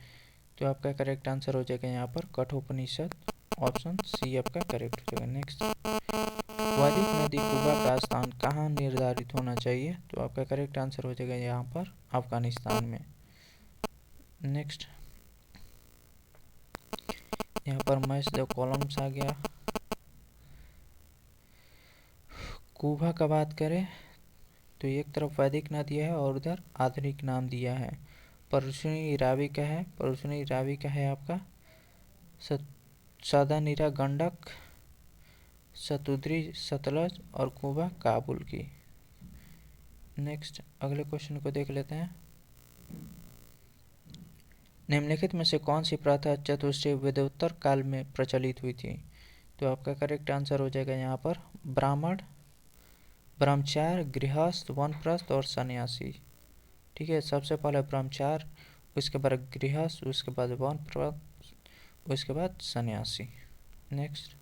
तो आपका करेक्ट आंसर हो जाएगा यहाँ पर कठोपनिषद। ऑप्शन सी आपका करेक्ट हो जाएगा। नेक्स्ट, वैदिक नदी कुबा का स्थान कहाँ निर्धारित होना चाहिए? तो आपका करेक्ट आंसर हो जाएगा यहाँ पर अफगानिस्तान में। नेक्स्ट, यहाँ पर मैच द कॉलम्स आ गया। कुबा का बात करें तो एक तरफ वैदिक नदी है और उधर आधुनिक नाम दिया है। परुष्णी रावी का है। परुष्णी रावी का है आपका सदानीरा गंडक, सतुद्री सतलज और कुबा काबुल की। नेक्स्ट, अगले क्वेश्चन को देख लेते हैं। निम्नलिखित में से कौन सी प्रथा चतुष्टय वेदोत्तर काल में प्रचलित हुई थी? तो आपका करेक्ट आंसर हो जाएगा यहाँ पर ब्राह्मण, ब्रह्मचार्य, गृहस्थ, वानप्रस्थ और सन्यासी। ठीक है, सबसे पहले ब्रह्मचार्य, उसके बाद गृहस्थ, उसके बाद वानप्रस्थ, उसके बाद सन्यासी। नेक्स्ट,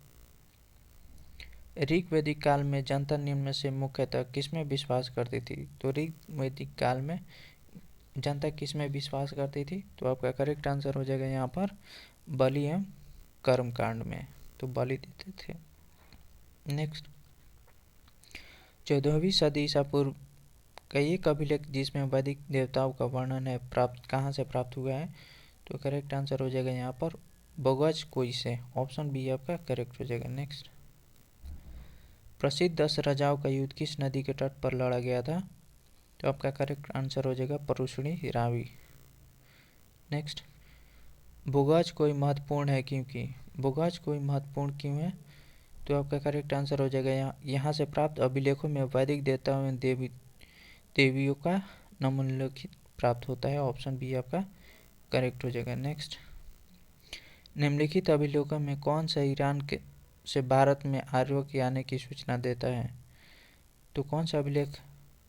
ऋग वैदिक काल में जनता निम्न में से मुख्यतः किसमें विश्वास करती थी? तो ऋग वैदिक काल में जनता किसमें विश्वास करती थी? तो आपका करेक्ट आंसर हो जाएगा यहाँ पर बलि एवं कर्म कांड में, तो बलि देते थे। नेक्स्ट, 14वीं सदी ईसा पूर्व का एक अभिलेख जिसमें वैदिक देवताओं का वर्णन है प्राप्त कहाँ से प्राप्त हुआ है? तो करेक्ट आंसर हो जाएगा यहाँ पर बगज कोई से। ऑप्शन बी आपका करेक्ट हो जाएगा। नेक्स्ट, प्रसिद्ध 10 राजाओं का युद्ध किस नदी के तट पर लड़ा गया था? तो आपका करेक्ट आंसर हो जाएगा परुष्णी रावी। नेक्स्ट, बुगाज कोई महत्वपूर्ण है क्योंकि? बुगाज कोई महत्वपूर्ण क्यों है? तो आपका करेक्ट आंसर हो जाएगा यहाँ से प्राप्त अभिलेखों में वैदिक देवताओं एवं देवियों का निम्नलिखित प्राप्त होता है। ऑप्शन बी आपका करेक्ट हो जाएगा। नेक्स्ट, निम्नलिखित अभिलेखों में कौन सा ईरान के से भारत में आर्यों के आने की सूचना देता है? तो कौन सा अभिलेख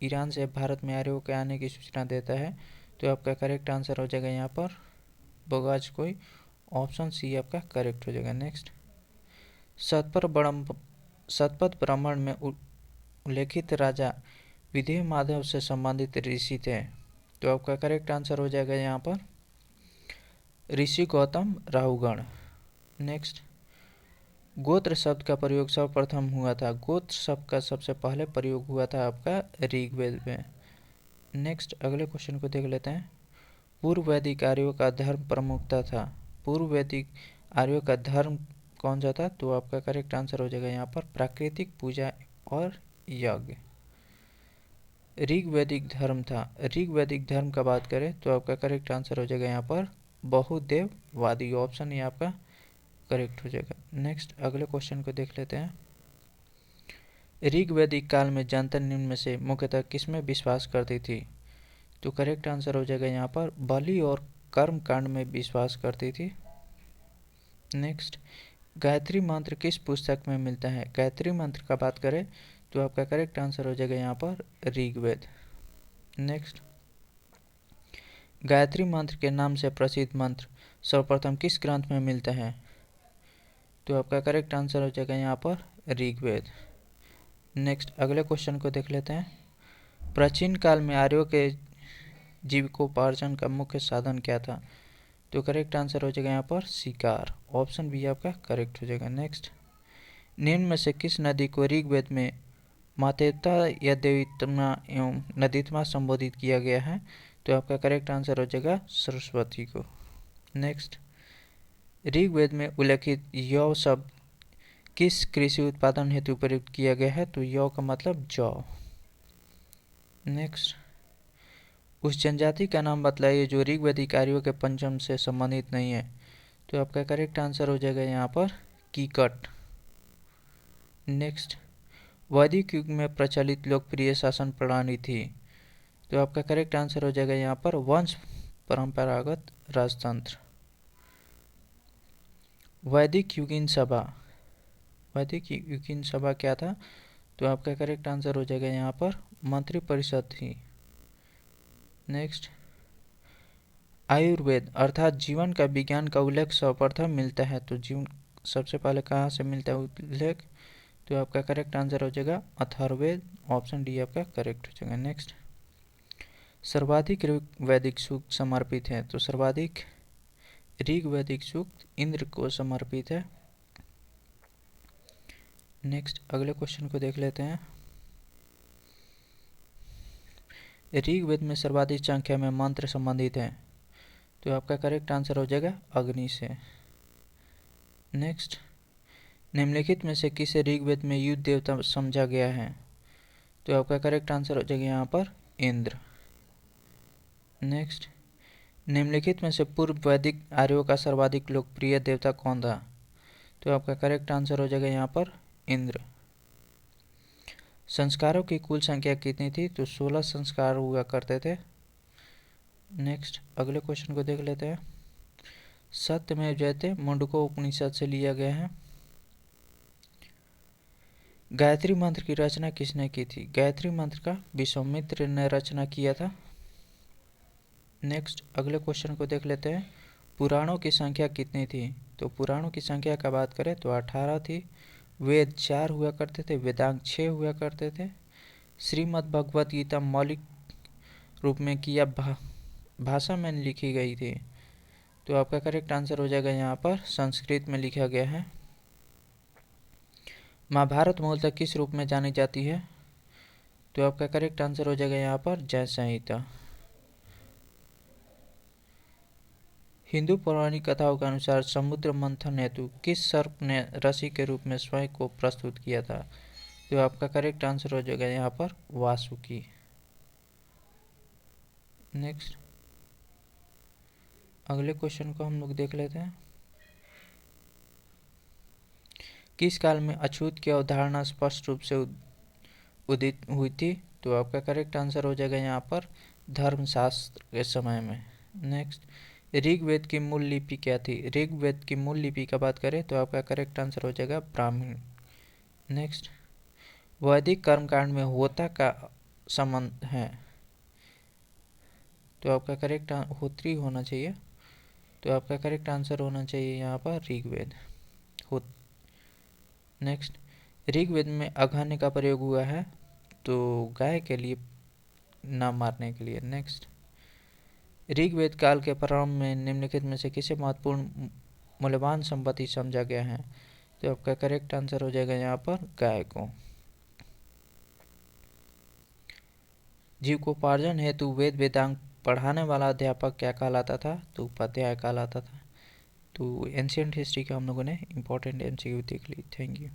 ईरान से भारत में आर्यों के आने की सूचना देता है? तो आपका करेक्ट आंसर हो जाएगा यहाँ पर बोगाजकोई। ऑप्शन सी आपका करेक्ट हो जाएगा। नेक्स्ट, शतपथ ब्राह्मण में उल्लेखित राजा विदेह माधव से संबंधित ऋषि थे? तो आपका करेक्ट आंसर हो जाएगा यहाँ पर ऋषि गौतम राहुगण। नेक्स्ट, गोत्र शब्द का प्रयोग सर्वप्रथम हुआ था? गोत्र शब्द का सबसे पहले प्रयोग हुआ था आपका ऋग्वेद में। नेक्स्ट, अगले क्वेश्चन को देख लेते हैं। पूर्व वैदिक आर्यों का धर्म प्रमुखता था? पूर्व वैदिक आर्यों का धर्म कौन सा था? तो आपका करेक्ट आंसर हो जाएगा यहाँ पर प्राकृतिक पूजा और यज्ञ। ऋग्वैदिक धर्म था। ऋग्वैदिक धर्म का बात करें तो आपका करेक्ट आंसर हो जाएगा यहाँ पर बहुदेववादी। ऑप्शन ये आपका करेक्ट हो जाएगा। नेक्स्ट, अगले क्वेश्चन को देख लेते हैं। ऋग्वैदिक काल में जनता निम्न में से मुख्यतः किसमें विश्वास करती थी? तो करेक्ट आंसर हो जाएगा यहाँ पर बलि और कर्म कांड में विश्वास करती थी। नेक्स्ट, गायत्री मंत्र किस पुस्तक में मिलता है? गायत्री मंत्र का बात करें तो आपका करेक्ट आंसर हो जाएगा यहाँ पर ऋग्वेद। नेक्स्ट, गायत्री मंत्र के नाम से प्रसिद्ध मंत्र सर्वप्रथम किस ग्रंथ में मिलता है? तो आपका करेक्ट आंसर हो जाएगा यहाँ पर ऋग्वेद। नेक्स्ट, अगले क्वेश्चन को देख लेते हैं। प्राचीन काल में आर्यों के जीविकोपार्जन का मुख्य साधन क्या था? तो करेक्ट आंसर हो जाएगा यहाँ पर शिकार। ऑप्शन बी आपका करेक्ट हो जाएगा। नेक्स्ट, निम्न में से किस नदी को ऋग्वेद में मातेता या देवीत्मा एवं नदीत्मा संबोधित किया गया है? तो आपका करेक्ट आंसर हो जाएगा सरस्वती को। नेक्स्ट, ऋग्वेद में उल्लेखित यौ शब्द किस कृषि उत्पादन हेतु प्रयुक्त किया गया है? तो यौ का मतलब जौ। नेक्स्ट, उस जनजाति का नाम बतलाइए जो ऋग्वैदिक आर्यों के पंचम से संबंधित नहीं है? तो आपका करेक्ट आंसर हो जाएगा यहाँ पर कीकट। नेक्स्ट, वैदिक युग में प्रचलित लोकप्रिय शासन प्रणाली थी? तो आपका करेक्ट आंसर हो जाएगा यहाँ पर वंश परंपरागत राजतंत्र। वैदिक युगीन सभा क्या था? तो आपका करेक्ट आंसर हो जाएगा यहाँ पर मंत्री परिषद थी। नेक्स्ट, आयुर्वेद अर्थात जीवन का विज्ञान का उल्लेख सर्वप्रथम मिलता है? तो जीवन सबसे पहले कहाँ से मिलता है उल्लेख? तो आपका करेक्ट आंसर हो जाएगा अथर्ववेद। ऑप्शन डी आपका करेक्ट हो जाएगा। नेक्स्ट, सर्वाधिक वैदिक सूक्त समर्पित है? तो सर्वाधिक ऋग्वैदिक सूक्त इंद्र को समर्पित है। नेक्स्ट, अगले क्वेश्चन को देख लेते हैं। ऋग्वेद में सर्वाधिक संख्या में मंत्र संबंधित हैं? तो आपका करेक्ट आंसर हो जाएगा अग्नि से। नेक्स्ट, निम्नलिखित में से किसे ऋग्वेद में युद्ध देवता समझा गया है? तो आपका करेक्ट आंसर हो जाएगा यहाँ पर इंद्र। नेक्स्ट, निम्नलिखित में से पूर्व वैदिक आर्यों का सर्वाधिक लोकप्रिय देवता कौन था? तो आपका करेक्ट आंसर हो जाएगा यहाँ पर इंद्र। संस्कारों की कुल संख्या कितनी थी? तो 16 संस्कार हुआ करते थे। नेक्स्ट, अगले क्वेश्चन को देख लेते हैं। सत्यमेव जयते मुंडको उपनिषद से लिया गया है। गायत्री मंत्र की रचना किसने की थी? गायत्री मंत्र का विश्वामित्र ने रचना किया था। नेक्स्ट, अगले क्वेश्चन को देख लेते हैं। पुराणों की संख्या कितनी थी? तो पुराणों की संख्या का बात करें तो 18 थी। वेद 4 हुआ करते थे, वेदांग 6 हुआ करते थे। श्रीमद् भगवत गीता मौलिक रूप में किया भाषा में लिखी गई थी? तो आपका करेक्ट आंसर हो जाएगा यहाँ पर संस्कृत में लिखा गया है। महाभारत मूलतः किस रूप में जानी जाती है? तो आपका करेक्ट आंसर हो जाएगा यहाँ पर जय संहिता। हिंदू पौराणिक कथाओं के अनुसार समुद्र मंथन हेतु किस सर्प ने रसी के रूप में स्वयं को प्रस्तुत किया था? तो आपका करेक्ट आंसर हो जाएगा यहाँ पर वासुकी। नेक्स्ट, अगले क्वेश्चन को हम लोग देख लेते हैं। किस काल में अछूत की अवधारणा स्पष्ट रूप से उदित हुई थी? तो आपका करेक्ट आंसर हो जाएगा यहाँ पर धर्मशास्त्र के समय में। नेक्स्ट, ऋग्वेद की मूल लिपि क्या थी? ऋग्वेद की मूल लिपि का बात करें तो आपका करेक्ट आंसर हो जाएगा ब्राह्मण। नेक्स्ट, वैदिक कर्मकांड में होता का संबंध है, तो आपका करेक्ट होत्री होना चाहिए, तो आपका करेक्ट आंसर होना चाहिए यहाँ पर ऋग्वेद हो। नेक्स्ट, ऋग्वेद में अघन्य का प्रयोग हुआ है, तो गाय के लिए, ना मारने के लिए। नेक्स्ट, ऋग्वेद काल के प्रारंभ में निम्नलिखित में से किसे महत्वपूर्ण मूल्यवान संपत्ति समझा गया है? तो आपका करेक्ट आंसर हो जाएगा यहाँ पर गाय को। जीविकोपार्जन हेतु वेद वेदांग पढ़ाने वाला अध्यापक क्या कहलाता था? तो उपाध्याय कहलाता था। तो एंशियंट हिस्ट्री का हम लोगों ने इंपॉर्टेंट एमसीक्यू देख ली। Thank you.